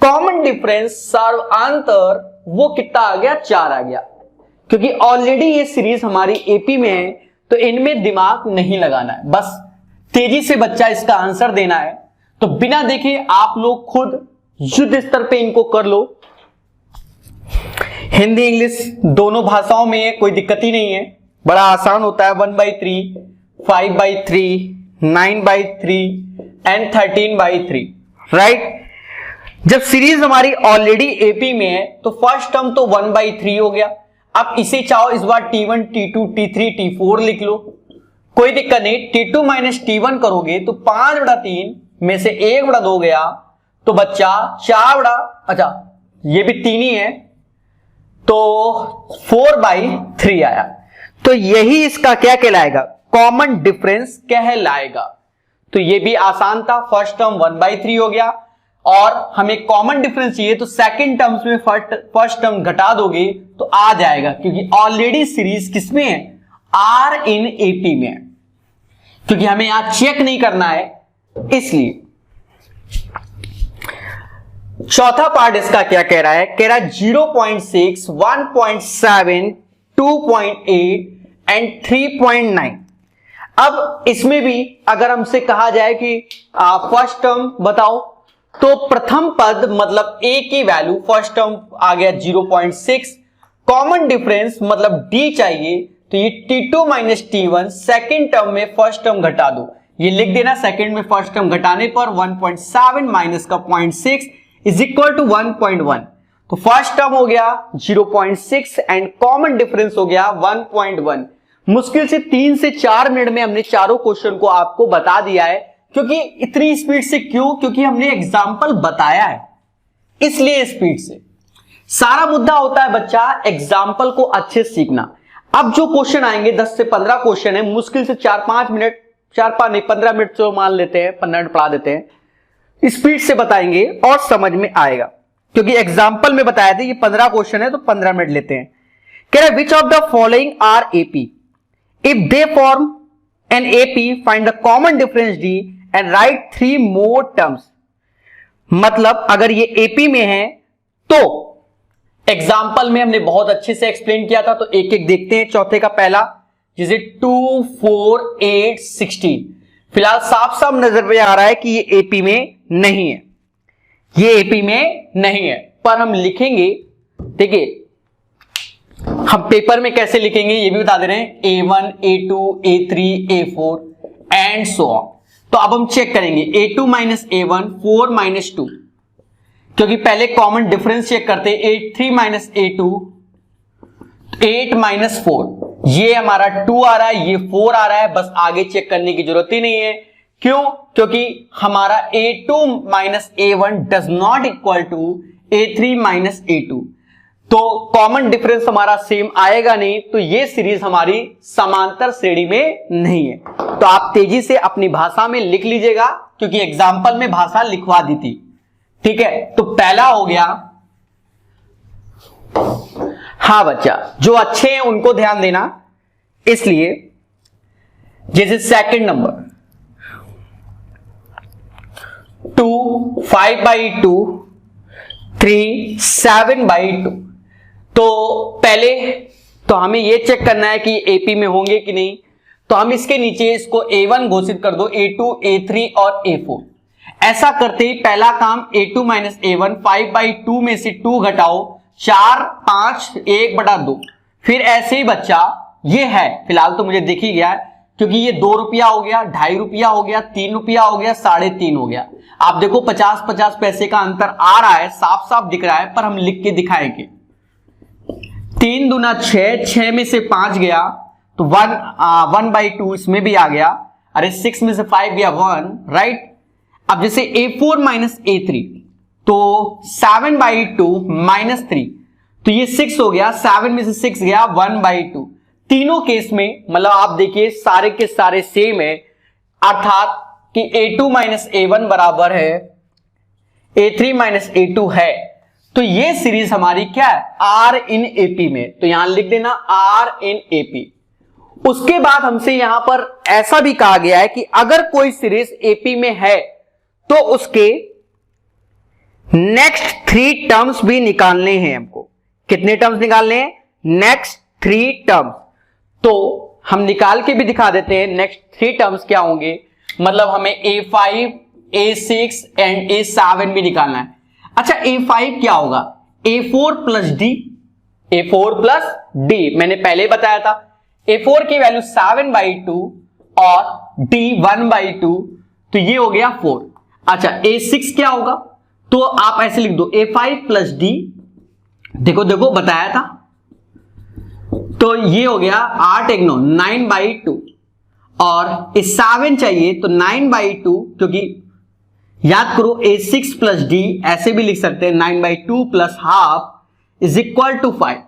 कॉमन डिफरेंस सर्वांतर वो कितना आ गया, 4 आ गया। क्योंकि ऑलरेडी ये सीरीज हमारी एपी में है, तो इनमें दिमाग नहीं लगाना है, बस तेजी से बच्चा इसका आंसर देना है। तो बिना देखे आप लोग खुद युद्ध स्तर पे इनको कर लो। हिंदी इंग्लिश दोनों भाषाओं में है, कोई दिक्कत ही नहीं है, बड़ा आसान होता है। 1/3, 5/3, 9/3 एंड 13/3, राइट। जब सीरीज हमारी ऑलरेडी एपी में है तो फर्स्ट टर्म तो 1/3 हो गया। अब इसे चाहो इस बार T1, T2, T3, T4 लिख लो। कोई दिक्कत नहीं, T2 माइनस T1 करोगे तो 5/3 में से 1/2 गया तो बच्चा 4 अच्छा ये भी 3 ही है तो 4/3 आया। तो यही इसका क्या कहलाएगा, कॉमन डिफरेंस कहलाएगा। तो ये भी आसान था, फर्स्ट टर्म 1/3 हो गया और हमें कॉमन डिफरेंस चाहिए तो सेकंड टर्म्स में फर्स्ट टर्म घटा दोगे तो आ जाएगा, क्योंकि ऑलरेडी सीरीज किसमें है, R in AP में है, क्योंकि हमें यहां चेक नहीं करना है इसलिए। चौथा पार्ट इसका क्या कह रहा है, कह रहा है 0.6, 1.7, 2.8 एंड 3.9। अब इसमें भी अगर हमसे कहा जाए कि फर्स्ट टर्म बताओ, तो प्रथम पद मतलब a की वैल्यू फर्स्ट टर्म आ गया 0.6, कॉमन डिफरेंस मतलब d चाहिए तो ये T2 minus T1 second term में फर्स्ट टर्म घटा दो, ये लिख देना सेकेंड में फर्स्ट टर्म घटाने पर 1.7 माइनस का 0.6 इज इक्वल टू 1.1। तो फर्स्ट टर्म हो गया 0.6 एंड कॉमन डिफरेंस हो गया 1.1। मुश्किल से 3 से 4 मिनट में हमने चारों क्वेश्चन को आपको बता दिया है। क्योंकि इतनी स्पीड से क्यों, क्योंकि हमने एग्जाम्पल बताया है इसलिए स्पीड से। सारा मुद्दा होता है बच्चा एग्जाम्पल को अच्छे से सीखना। अब जो क्वेश्चन आएंगे 10 से 15 क्वेश्चन है, मुश्किल से 4-5 मिनट, 4-5 नहीं 15 मिनट तो मान लेते हैं, 15 मिनट पढ़ा देते हैं, स्पीड से बताएंगे और समझ में आएगा। क्योंकि एग्जाम्पल में बताया था ये 15 क्वेश्चन है तो 15 मिनट लेते हैं। कह रहा है which of the following are AP, if they form an AP find the common difference d and write 3 more terms. मतलब अगर ये एपी में है तो एग्जाम्पल में हमने बहुत अच्छे से एक्सप्लेन किया था, तो एक एक देखते हैं। चौथे का पहला जिसे 2, 4, 8, 16 फिलहाल साफ साफ नजर में आ रहा है कि ये एपी में नहीं है, ये एपी में नहीं है, पर हम लिखेंगे। देखिए हम पेपर में कैसे लिखेंगे ये भी बता दे रहे हैं, A1, A2, A3, A4 and so on. तो अब हम चेक करेंगे A2 माइनस A1, 4 माइनस 2, क्योंकि पहले कॉमन डिफरेंस चेक करते हैं। 3 माइनस A2, 8 माइनस 4, ये हमारा 2 आ रहा है, ये 4 आ रहा है, बस आगे चेक करने की जरूरत ही नहीं है। क्यों, क्योंकि हमारा A2 minus A1 does not equal to A3 minus A2, तो कॉमन डिफरेंस हमारा सेम आएगा नहीं, तो ये सीरीज हमारी समांतर श्रेणी में नहीं है। तो आप तेजी से अपनी भाषा में लिख लीजिएगा, क्योंकि एग्जाम्पल में भाषा लिखवा दी थी। ठीक है, तो पहला हो गया। हाँ बच्चा, जो अच्छे हैं उनको ध्यान देना, इसलिए जैसे सेकंड नंबर 2, 5/2, 3, 7/2। तो पहले तो हमें यह चेक करना है कि एपी में होंगे कि नहीं, तो हम इसके नीचे इसको A1 घोषित कर दो, A2, A3 और A4। ऐसा करते ही पहला काम A2 माइनस A1, 5/2 में से 2 घटाओ, 4, 5, 1/2। फिर ऐसे ही बच्चा ये है, फिलहाल तो मुझे दिख ही गया है, क्योंकि ये 2 रुपया हो गया, 2.5 रुपया हो गया, 3 रुपया हो गया, 3.5 हो गया। आप देखो 50-50 पैसे का अंतर आ रहा है, साफ साफ दिख रहा है, पर हम लिख के दिखाएंगे। 3 दूना 6, 6 में से 5 गया तो 1/2 इसमें भी आ गया। अरे 6 में से 5 गया 1, राइट। अब जैसे A4 माइनस A3, तो 7/2 माइनस 3, तो ये 6 हो गया, 7 में से 6 गया 1/2। तीनों केस में मतलब आप देखिए सारे के सारे सेम है, अर्थात कि A2 माइनस A1 बराबर है A3 माइनस A2 है। तो ये सीरीज हमारी क्या है, R in AP में, तो यहां लिख देना R in AP। उसके बाद हमसे यहां पर ऐसा भी कहा गया है कि अगर कोई सीरीज AP में है तो उसके नेक्स्ट 3 टर्म्स भी निकालने हैं हमको। कितने टर्म्स निकालने हैं, नेक्स्ट 3 टर्म्स। तो हम निकाल के भी दिखा देते हैं नेक्स्ट 3 टर्म्स क्या होंगे। मतलब हमें A5, A6 एंड A7 भी निकालना है। अच्छा A5 क्या होगा, A4 plus D, A4 plus D मैंने पहले बताया था। A4 की वैल्यू 7/2 और D 1/2, तो ये हो गया 4। अच्छा A6 क्या होगा, तो आप ऐसे लिख दो A5 प्लस D, देखो देखो बताया था, तो ये हो गया 8 9/2 और इस 7 चाहिए तो 9/2, क्योंकि याद करो A6 प्लस D ऐसे भी लिख सकते हैं 9/2 plus half is equal to 5।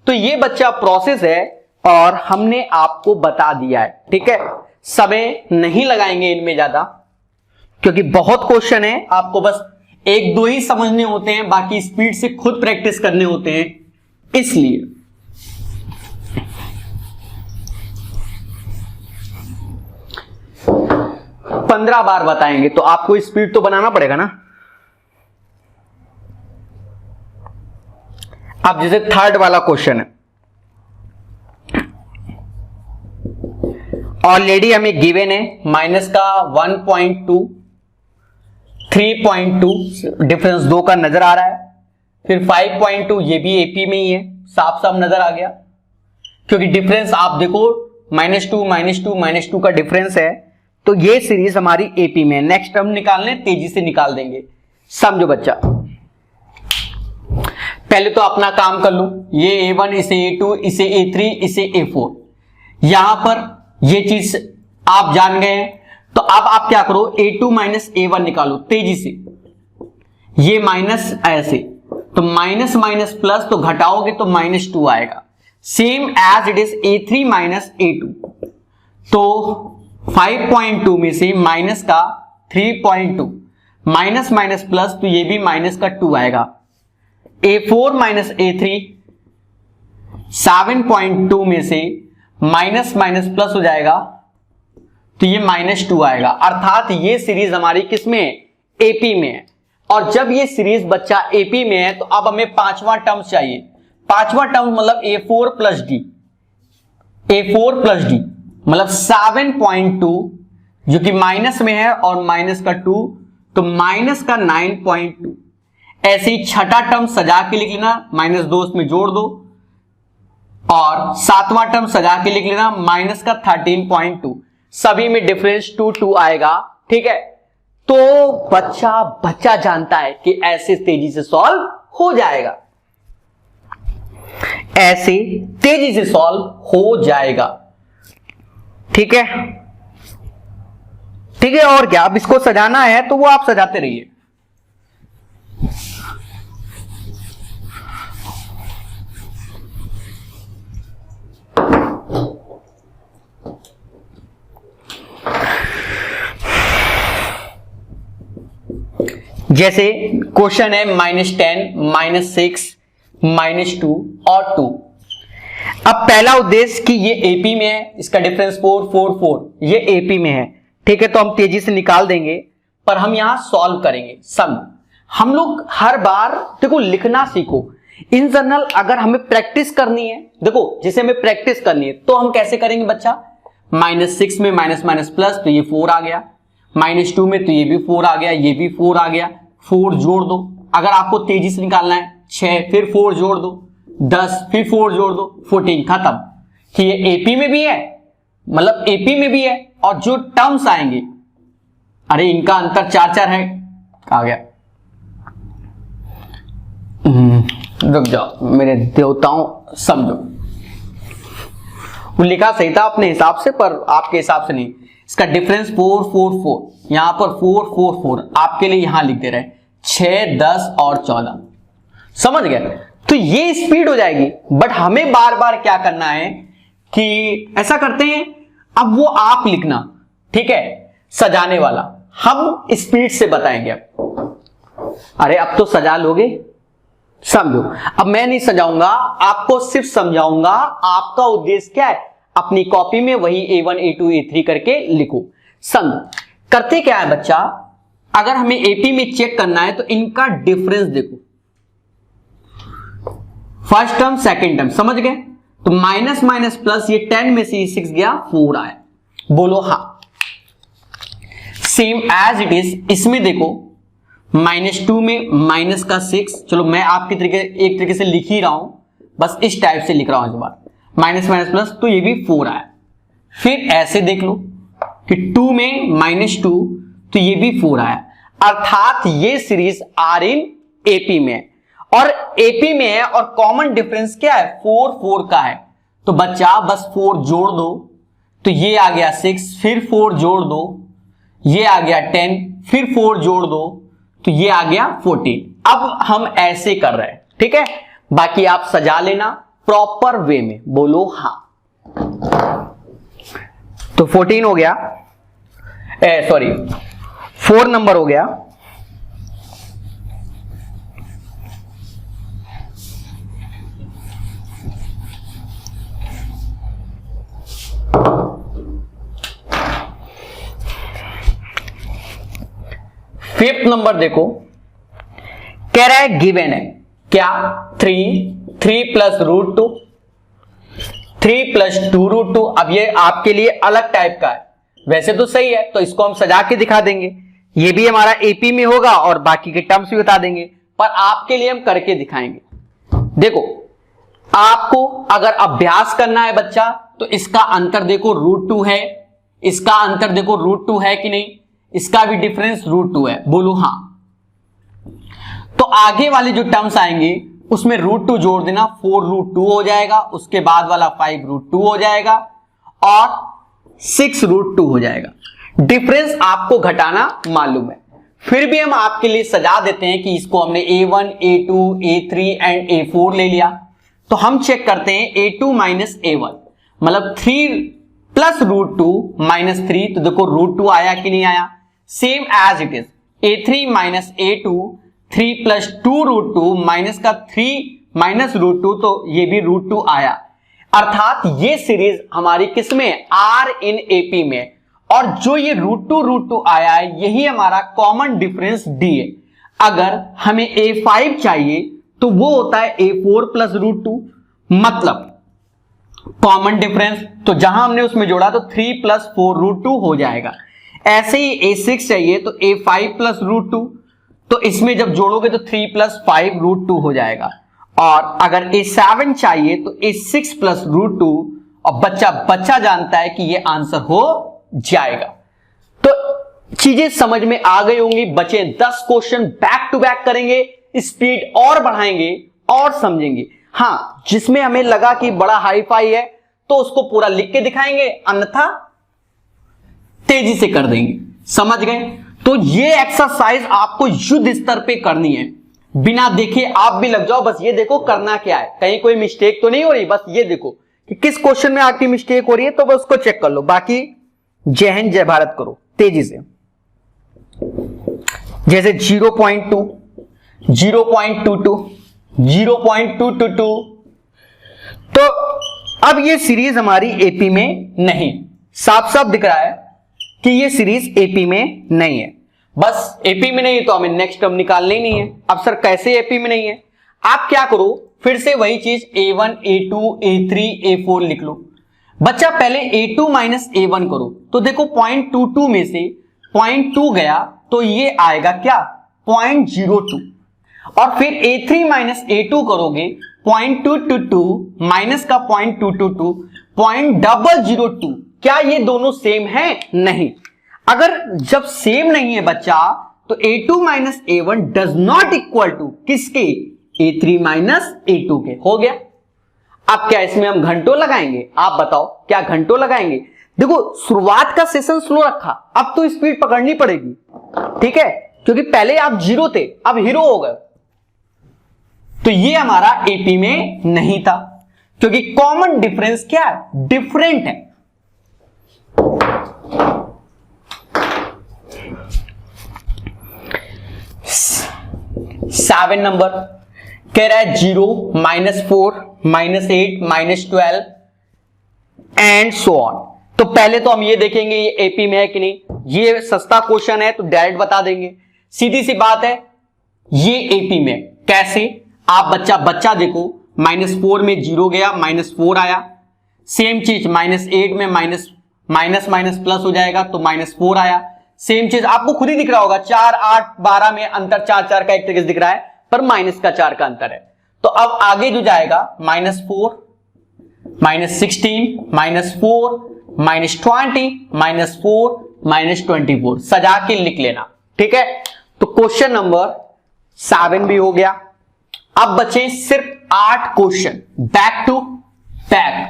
तो ये बच्चा प्रोसेस है और हमने आपको बता दिया है, ठीक है। समय नहीं लगाएंगे इनमें ज्यादा, क्योंकि बहुत क्वेश्चन है, आपको बस 1-2 ही समझने होते हैं, बाकी स्पीड से खुद प्रैक्टिस करने होते हैं, इसलिए। पंद्रह बार बताएंगे तो आपको स्पीड तो बनाना पड़ेगा ना। अब जैसे थर्ड वाला क्वेश्चन है, ऑलरेडी हमें गिवन है माइनस का 1.2, 3.2 डिफरेंस 2 का नजर आ रहा है, फिर 5.2 ये भी एपी में ही है, साफ साफ नजर आ गया, क्योंकि डिफरेंस आप देखो -2 का डिफरेंस है, तो ये सीरीज हमारी एपी में है। नेक्स्ट हम निकालने तेजी से निकाल देंगे, समझो बच्चा। पहले तो अपना काम कर लूं, ये A1 इसे A2 इसे A3 इसे A4, यहां पर ये चीज आप जान गए हैं, तो अब आप क्या करो A2 माइनस A1 निकालो तेजी से। ये माइनस ऐसे, तो माइनस माइनस प्लस, तो घटाओगे तो -2 आएगा, same as it is A3 minus A2। तो 5.2 में से माइनस का 3.2, माइनस माइनस प्लस, तो ये भी माइनस का 2 आएगा। A4 माइनस A3 7.2 में से माइनस माइनस प्लस हो जाएगा, तो ये -2 आएगा। अर्थात ये सीरीज हमारी किसमें है? एपी में है। और जब ये सीरीज बच्चा एपी में है तो अब हमें पांचवा टर्म चाहिए। पांचवा टर्म मतलब A4 plus D, A4 plus D मतलब 7.2 जो कि माइनस में है और माइनस का 2, तो माइनस का 9.2। ऐसे ही छठा टर्म सजा के लिख लेना, -2 उसमें जोड़ दो, और सातवां टर्म सजा के लिख लेना माइनस का 13.2। सभी में डिफरेंस 2 आएगा, ठीक है। तो बच्चा जानता है कि ऐसे तेजी से सॉल्व हो जाएगा, ऐसे तेजी से सॉल्व हो जाएगा, ठीक है। ठीक है, और क्या, अब इसको सजाना है तो वो आप सजाते रहिए। जैसे क्वेश्चन है -10, -6, -2 और 2। अब पहला उद्देश्य कि ये एपी में है, इसका डिफरेंस 4, 4, 4, ये एपी में है, ठीक है। तो हम तेजी से निकाल देंगे, पर हम यहां सॉल्व करेंगे। हम लोग हर बार देखो लिखना सीखो। इन जनरल अगर हमें प्रैक्टिस करनी है, देखो जैसे हमें प्रैक्टिस करनी है तो हम कैसे करेंगे बच्चा? -6 में माइनस माइनस प्लस, तो ये 4 आ गया, -2 में तो ये भी 4 आ गया, ये भी 4 आ गया, 4 जोड़ दो। अगर आपको तेजी से निकालना है 6, फिर 4 जोड़ दो, 10, फिर 4 जोड़ दो, 14, खत्म। कि ये एपी में भी है, मतलब एपी में भी है, और जो टर्म्स आएंगे, अरे इनका अंतर 4 है, आ गया। रुक जाओ मेरे देवताओं, समझो। वो लिखा सही था अपने हिसाब से, पर आपके हिसाब से नहीं। इसका डिफरेंस 4, 4, 4, यहां पर 4, 4, 4 आपके लिए यहां लिख दे रहे हैं, 6, 10 और 14, समझ गए? तो ये स्पीड हो जाएगी। बट हमें बार बार क्या करना है कि ऐसा करते हैं, अब वो आप लिखना, ठीक है, सजाने वाला हम स्पीड से बताएंगे। अब अरे अब तो सजा लोगे, समझो। अब मैं नहीं सजाऊंगा, आपको सिर्फ समझाऊंगा। आपका उद्देश्य क्या है? अपनी कॉपी में वही A1, A2, A3 करके लिखो। समझो करते क्या है बच्चा, अगर हमें एपी में चेक करना है तो इनका डिफरेंस देखो, फर्स्ट टर्म सेकंड टर्म, समझ गए? तो माइनस माइनस प्लस, ये 10 में से 6 गया, 4 आया। बोलो हाँ। सेम एज इट इज इसमें देखो, -2 में माइनस का 6, चलो मैं आपकी एक तरीके से लिख ही रहा हूं, बस इस टाइप से लिख रहा हूं इस बार, माइनस माइनस प्लस, तो ये भी 4 आया। फिर ऐसे देख लो कि 2 में -2, तो ये भी 4 आया। अर्थात ये सीरीज आर इन एपी में है, और एपी में है, और कॉमन डिफरेंस क्या है? 4, 4 का है। तो बच्चा बस 4 जोड़ दो, तो ये आ गया 6, फिर 4 जोड़ दो, ये आ गया 10, फिर 4 जोड़ दो, तो ये आ गया 14। अब हम ऐसे कर रहे हैं, ठीक है। बाकी आप सजा लेना प्रॉपर वे में, बोलो हाँ। तो 14 हो गया, सॉरी 4 नंबर हो गया। फिफ्थ नंबर देखो, कह रहा है गिवन है क्या 3 प्लस रूट 2, 3 प्लस 2 रूट 2। अब ये आपके लिए अलग टाइप का है, वैसे तो सही है, तो इसको हम सजा के दिखा देंगे, ये भी हमारा एपी में होगा और बाकी के टर्म्स भी बता देंगे, पर आपके लिए हम करके दिखाएंगे। देखो, आपको अगर अभ्यास करना है बच्चा, तो इसका अंतर देखो √2 है, इसका अंतर देखो √2 है कि नहीं, इसका भी डिफरेंस √2 है, बोलो हाँ। तो आगे वाले जो टर्म्स आएंगे उसमें √2 जोड़ देना, 4√2 हो जाएगा, उसके बाद वाला 5√2 हो जाएगा और 6√2 हो जाएगा। डिफरेंस आपको घटाना मालूम है, फिर भी हम आपके लिए सजा देते हैं कि इसको हमने A1, A2, A3 and A4 ले लिया, तो हम चेक करते हैं A2 माइनस A1, मतलब 3 प्लस √2 माइनस 3, तो देखो √2 आया कि नहीं आया, same as it is A3 minus A2, 3 plus 2√2 minus का 3 माइनस √2, तो ये भी √2 आया। अर्थात ये सीरीज हमारी किस में, R इन AP में, और जो ये √2 आया है यही हमारा कॉमन डिफरेंस D है। अगर हमें A5 चाहिए तो वो होता है A4 प्लस √2, मतलब कॉमन डिफरेंस, तो जहां हमने उसमें जोड़ा तो 3 प्लस 4√2 हो जाएगा। ऐसे ही A6 चाहिए तो A5 प्लस √2, तो इसमें जब जोड़ोगे तो 3 प्लस 5√2 हो जाएगा। और अगर A7 चाहिए तो A6 प्लस √2, और बच्चा जानता है कि ये आंसर हो जाएगा। तो चीजें समझ में आ गई होंगी। बचे 10 क्वेश्चन, बैक टू बैक करेंगे, स्पीड और बढ़ाएंगे और समझेंगे। हाँ, जिसमें हमें लगा कि बड़ा हाई फाई है तो उसको पूरा लिख के दिखाएंगे, अन्यथा तेजी से कर देंगे। समझ गए? तो ये एक्सरसाइज आपको युद्ध स्तर पे करनी है, बिना देखे आप भी लग जाओ। बस ये देखो करना क्या है, कहीं कोई मिस्टेक तो नहीं हो रही, बस ये देखो कि किस क्वेश्चन में आपकी मिस्टेक हो रही है, तो बस उसको चेक कर लो। बाकी जय हिंद जय भारत करो तेजी से। जैसे 0.2, 0.22, 0.222, तो अब ये सीरीज हमारी एपी में नहीं, साफ साफ दिख रहा है कि ये सीरीज एपी में नहीं है। बस एपी में नहीं है तो हमें नेक्स्ट टर्म निकालना ही नहीं है। अब सर कैसे एपी में नहीं है, आप क्या करो, फिर से वही चीज A1, A2, A3, A4 लिख लो। बच्चा पहले A2 माइनस A1 करो, तो देखो 0.22 में से 0.2 गया तो ये आएगा क्या, 0.02, और फिर A3 माइनस A2 करोगे, 0.222 माइनस का 0.222, 0.002। क्या ये दोनों सेम है? नहीं। अगर जब सेम नहीं है बच्चा, तो A2 minus A1 does not equal to किसके, A3 माइनस A2 के। हो गया। अब क्या इसमें हम घंटों लगाएंगे? आप बताओ, क्या घंटों लगाएंगे? देखो शुरुआत का सेशन स्लो रखा, अब तो स्पीड पकड़नी पड़ेगी, ठीक है, क्योंकि पहले आप जीरो थे, अब हीरो हो गए। तो ये हमारा एपी में नहीं था, क्योंकि कॉमन डिफरेंस क्या है, डिफरेंट है। सेवन नंबर कह रहा है 0, -4, -8, -12 एंड सो ऑन। तो पहले तो हम ये देखेंगे ये एपी में है कि नहीं। ये सस्ता क्वेश्चन है तो डायरेक्ट बता देंगे, सीधी सी बात है, ये एपी में। कैसे? आप बच्चा देखो, -4 में 0 गया, -4 आया। सेम चीज -8 में माइनस प्लस हो जाएगा तो -4 आया। सेम चीज आपको खुद ही दिख रहा होगा, 4, 8, 12 में अंतर 4 का एक तरीके से दिख रहा है, पर माइनस का 4 का अंतर है। तो अब आगे जो जाएगा -4, -16, -4, -20, -4, -24, सजा के लिख लेना, ठीक है। तो क्वेश्चन नंबर 7 भी हो गया। अब बचे सिर्फ 8 क्वेश्चन बैक टू बैक,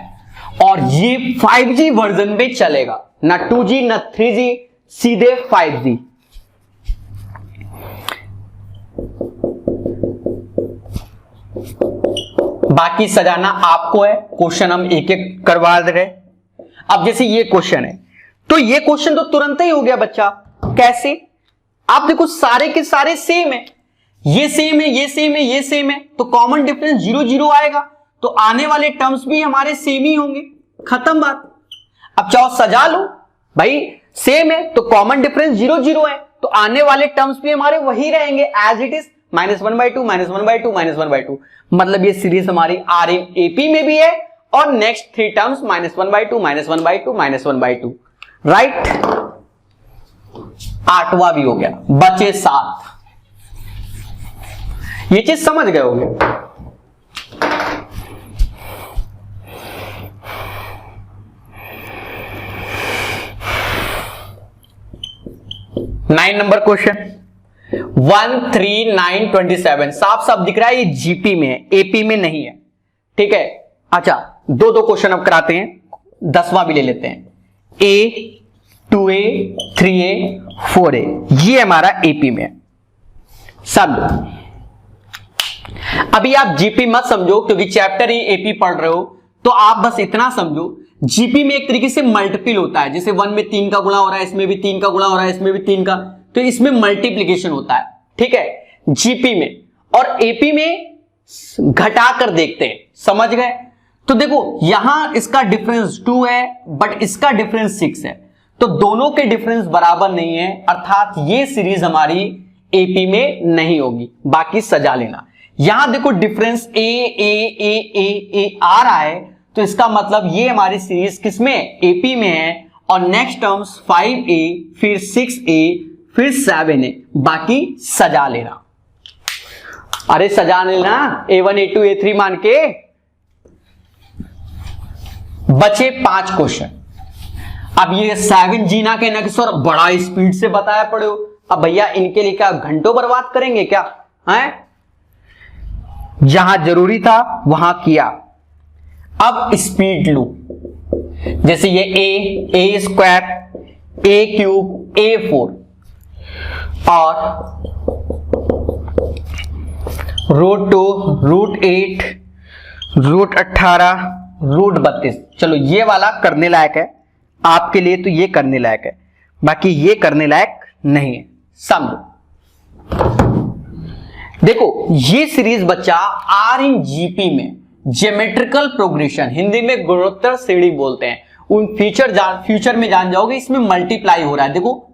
और ये 5G वर्जन पे चलेगा, ना 2G ना 3G, सीधे 5G। बाकी सजाना आपको है, क्वेश्चन हम एक एक करवा दे रहे। अब जैसे ये क्वेश्चन है, तो ये क्वेश्चन तो तुरंत ही हो गया बच्चा। कैसे? आप देखो सारे के सारे सेम है, ये सेम है, ये सेम है, ये सेम है, तो कॉमन डिफरेंस 0 0 आएगा, तो आने वाले टर्म्स भी हमारे सेम ही होंगे, खत्म बात। अब चाहो सजा लो भाई, सेम है तो कॉमन डिफरेंस 0 0 है, तो आने वाले टर्म्स भी हमारे वही रहेंगे एज इट इज, -1/2 -1/2 -1/2। मतलब ये सीरीज हमारी आर इन एपी में भी है और नेक्स्ट 3 टर्म्स -1/2 -1/2 -1/2, राइट। 8वां भी हो गया, बचे 7। ये चीज समझ गए होंगे। नाइन नंबर क्वेश्चन 13927, साफ साफ दिख रहा है ये जीपी में है, एपी में नहीं है, ठीक है। अच्छा, दो क्वेश्चन अब कराते हैं, 10वां भी ले लेते हैं। A 2A 3A 4A, ये हमारा एपी में है। सब अभी आप जीपी मत समझो क्योंकि चैप्टर ही एपी पढ़ रहे हो, तो आप बस इतना समझो जीपी में एक तरीके से मल्टीपल होता है, जैसे 1 में 3 का गुणा हो रहा है, इसमें भी 3 का गुणा हो रहा है, इसमें भी 3 का, तो इसमें मल्टीप्लिकेशन होता है, ठीक है, जीपी में। और एपी में घटा कर देखते हैं, समझ गए। तो देखो यहां इसका डिफरेंस 2 है बट इसका डिफरेंस 6 है, तो दोनों के डिफरेंस बराबर नहीं है, अर्थात ये सीरीज हमारी एपी में नहीं होगी। बाकी सजा लेना। यहां देखो डिफरेंस ए ए ए ए ए आ रहा है, तो इसका मतलब ये हमारी सीरीज किसमें, एपी में है। और नेक्स्ट टर्म्स 5A फिर 6A फिर 7A, बाकी सजा लेना। अरे सजा लेना, A1 A2 A3 मान के। बचे 5 क्वेश्चन। अब ये 7 जीना के ना कि सर बड़ा स्पीड से बताया पड़े हो, अब भैया इनके लिए क्या घंटों बर्बाद करेंगे क्या है? जहां जरूरी था वहां किया। अब स्पीड लो, जैसे ये a square a cube a4 और √2 √8 √18 √32। चलो ये वाला करने लायक है आपके लिए, तो ये करने लायक है, बाकी ये करने लायक नहीं है। समझो, देखो ये सीरीज बच्चा आर इन जीपी में ज्योमेट्रिकल प्रोग्रेशन, हिंदी में गुणोत्तर सीढ़ी बोलते हैं, उन फ्यूचर में जान जाओगे। इसमें मल्टीप्लाई हो रहा है, देखो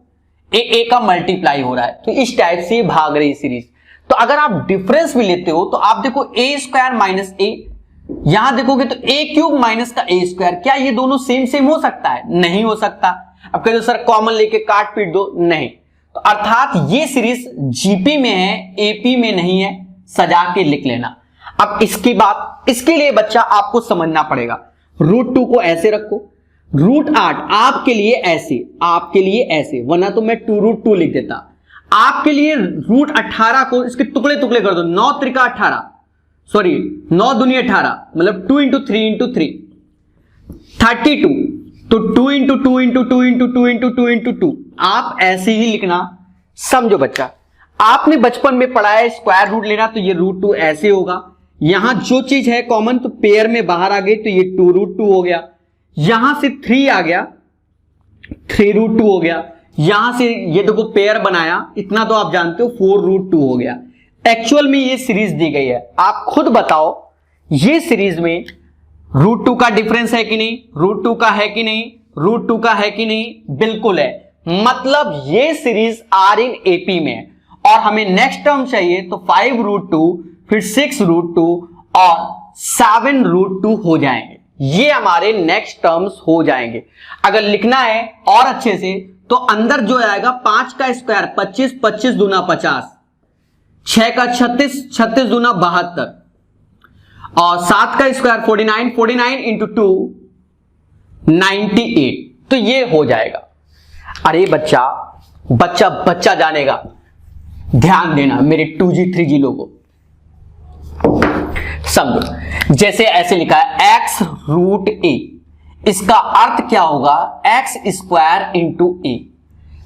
ए का मल्टीप्लाई हो रहा है, तो इस टाइप से भाग रही सीरीज। तो अगर आप डिफरेंस भी लेते हो तो आप देखो a स्क्वायर माइनस a, यहां देखोगे तो a क्यूब माइनस का a स्क्वायर, क्या ये दोनों सेम हो सकता है? नहीं हो सकता। अब कहते हो सर कॉमन लेके काट पीट दो, नहीं। तो अर्थात ये सीरीज जीपी में है, एपी में नहीं है, सजा के लिख लेना। अब इसकी बात, इसके लिए बच्चा आपको समझना पड़ेगा। √2 को ऐसे रखो, √8 आपके लिए ऐसे, आपके लिए ऐसे, वरना तो मैं 2√2 लिख देता। आपके लिए √18 को इसके टुकड़े टुकड़े कर दो, 9 त्रिका 18, सॉरी 9 दूनी 18, मतलब 2 × 3 × 3 32, तो 2 × 2 × 2 × 2 × 2 × 2, आप ऐसे ही लिखना। समझो बच्चा, आपने बचपन में पढ़ा है स्क्वायर रूट लेना, तो ये √2 ऐसे होगा। यहां जो चीज है कॉमन, तो पेयर में बाहर आ गई, तो ये 2√2 हो गया। यहां से 3 आ गया, 3√2 हो गया। यहां से ये देखो पेयर बनाया, इतना तो आप जानते हो, 4√2 हो गया। एक्चुअल में ये सीरीज दी गई है, आप खुद बताओ ये सीरीज में √2 का डिफरेंस है कि नहीं, √2 का है कि नहीं, √2 का है कि नहीं? बिल्कुल है। मतलब ये सीरीज आर इन एपी में है। और हमें नेक्स्ट टर्म चाहिए, तो 5√2 फिर 6√2 और 7√2 हो जाएंगे। ये हमारे नेक्स्ट टर्म्स हो जाएंगे। अगर लिखना है और अच्छे से, तो अंदर जो आएगा 5 का स्क्वायर 25, 25 दूना 50, 6 का 36, 36 दूना 72 और 7 का स्क्वायर 49, 49 × 2 98, तो ये हो जाएगा। अरे बच्चा जानेगा, ध्यान देना मेरे 2G 3G लोगों, समझो। जैसे ऐसे लिखा है x √a, इसका अर्थ क्या होगा, एक्स स्क्वायर इंटू ए।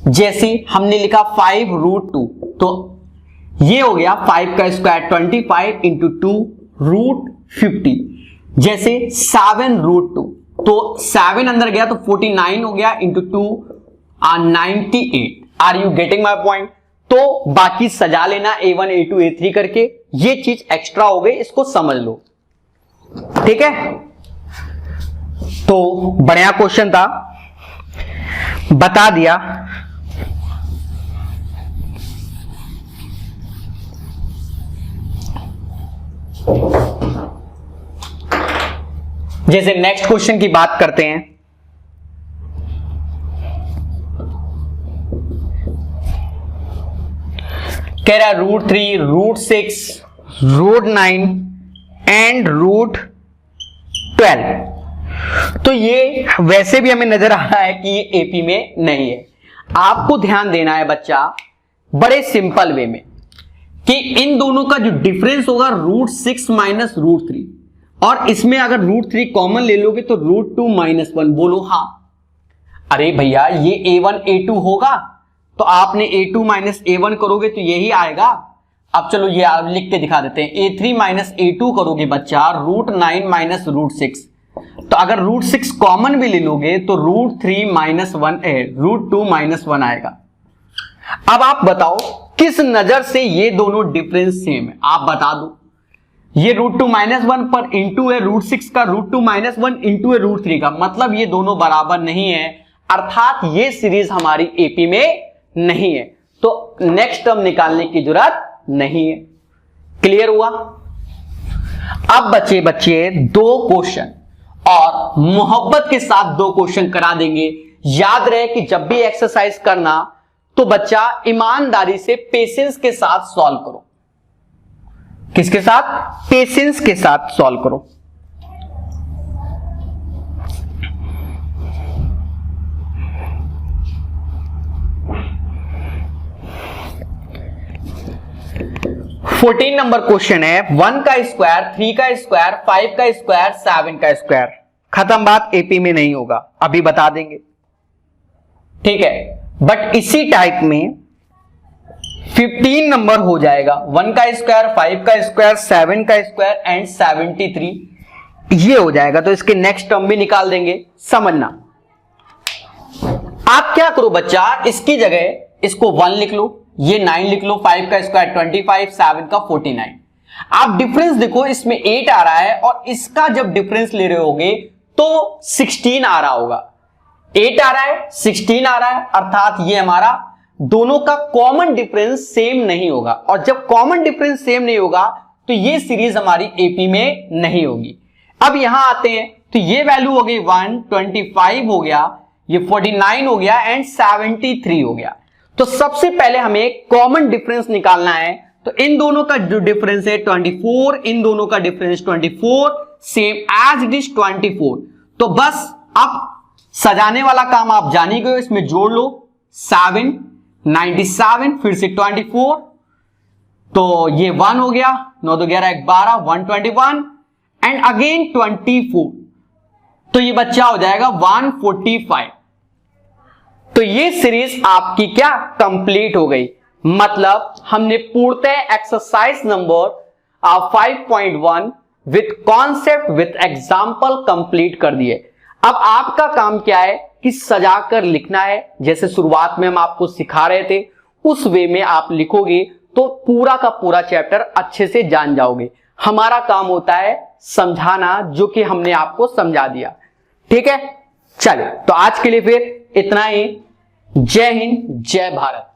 जैसे हमने लिखा 5√2, तो ये हो गया 5 का स्क्वायर 25 इंटू 2 √50। जैसे 7√2, तो 7 अंदर गया तो 49 हो गया into 2 98। Are you getting my point? तो बाकी सजा लेना A1 A2 A3 करके, ये चीज एक्स्ट्रा हो गई, इसको समझ लो। ठीक है, तो बढ़िया क्वेश्चन था, बता दिया। जैसे नेक्स्ट क्वेश्चन की बात करते हैं, कह रहा है √3, √6, √9 एंड √12। तो ये वैसे भी हमें नजर आ रहा है कि ये एपी में नहीं है। आपको ध्यान देना है बच्चा बड़े सिंपल वे में कि इन दोनों का जो डिफरेंस होगा √6 माइनस √3, और इसमें अगर √3 कॉमन ले लोगे तो √2 माइनस 1। बोलो हाँ। अरे भैया ये A1 A2 होगा, तो आपने A2 माइनस A1 करोगे तो यही आएगा। अब चलो ये आप लिख के दिखा देते हैं, A3 माइनस A2 करोगे बच्चा √9 माइनस √6। तो अगर √6 कॉमन भी ले लोगे तो √3 माइनस 1 √2 माइनस 1 आएगा। अब आप बताओ किस नजर से ये दोनों डिफरेंस सेम है, आप बता दो। ये √2 माइनस 1 पर इंटू है √6 का, √2 माइनस 1 इंटू है √3 का, मतलब ये दोनों बराबर नहीं है, अर्थात ये सीरीज हमारी एपी में नहीं है, तो नेक्स्ट टर्म निकालने की जरूरत नहीं है। क्लियर हुआ? अब बच्चे दो क्वेश्चन और मोहब्बत के साथ दो क्वेश्चन करा देंगे। याद रहे कि जब भी एक्सरसाइज करना तो बच्चा ईमानदारी से पेशेंस के साथ सॉल्व करो। किसके साथ? पेशेंस के साथ सॉल्व करो। फोर्टीन नंबर क्वेश्चन है, 1 का स्क्वायर, 3 का स्क्वायर, 5 का स्क्वायर, 7 का स्क्वायर। खत्म बात, एपी में नहीं होगा, अभी बता देंगे। ठीक है, बट इसी टाइप में 15 नंबर हो जाएगा, 1 का स्क्वायर, 5 का स्क्वायर, 7 का स्क्वायर एंड 73, ये हो जाएगा। तो इसके नेक्स्ट टर्म भी निकाल देंगे। समझना, आप क्या करो बच्चा, इसकी जगह इसको 1 लिख लो, ये 9 लिख लो, 5 का स्क्वायर 25, 7 का 49। आप डिफरेंस देखो, इसमें 8 आ रहा है और इसका जब डिफरेंस ले रहे होगे तो 16 आ रहा होगा। 8 आ रहा है, 16 आ रहा है, अर्थात ये हमारा दोनों का कॉमन डिफरेंस सेम नहीं होगा, और जब कॉमन डिफरेंस सेम नहीं होगा तो ये सीरीज हमारी एपी में नहीं होगी। अब यहां आते हैं तो ये वैल्यू हो गई 125 हो गया, ये 49 हो गया एंड 73 हो गया। तो सबसे पहले हमें कॉमन डिफरेंस निकालना है, तो इन दोनों का जो डिफरेंस है 24, इन दोनों का difference 24, same as it is 24। तो बस अब सजाने वाला काम आप जान ही गए, इसमें जोड़ लो 7, 97, फिर से 24, तो ये 1 हो गया, 9 2 11 12, 121 एंड अगेन 24, तो ये बच्चा हो जाएगा 145। तो ये सीरीज आपकी क्या कंप्लीट हो गई, मतलब हमने पूर्णतः exercise number 5.1 with concept with example complete कर दिए। अब आपका काम क्या है कि सजाकर लिखना है, जैसे शुरुआत में हम आपको सिखा रहे थे उस वे में आप लिखोगे तो पूरा का पूरा चैप्टर अच्छे से जान जाओगे। हमारा काम होता है समझाना, जो कि हमने आपको समझा दिया। ठीक है, चलिए तो आज के लिए फिर इतना ही। जय हिंद, जय भारत।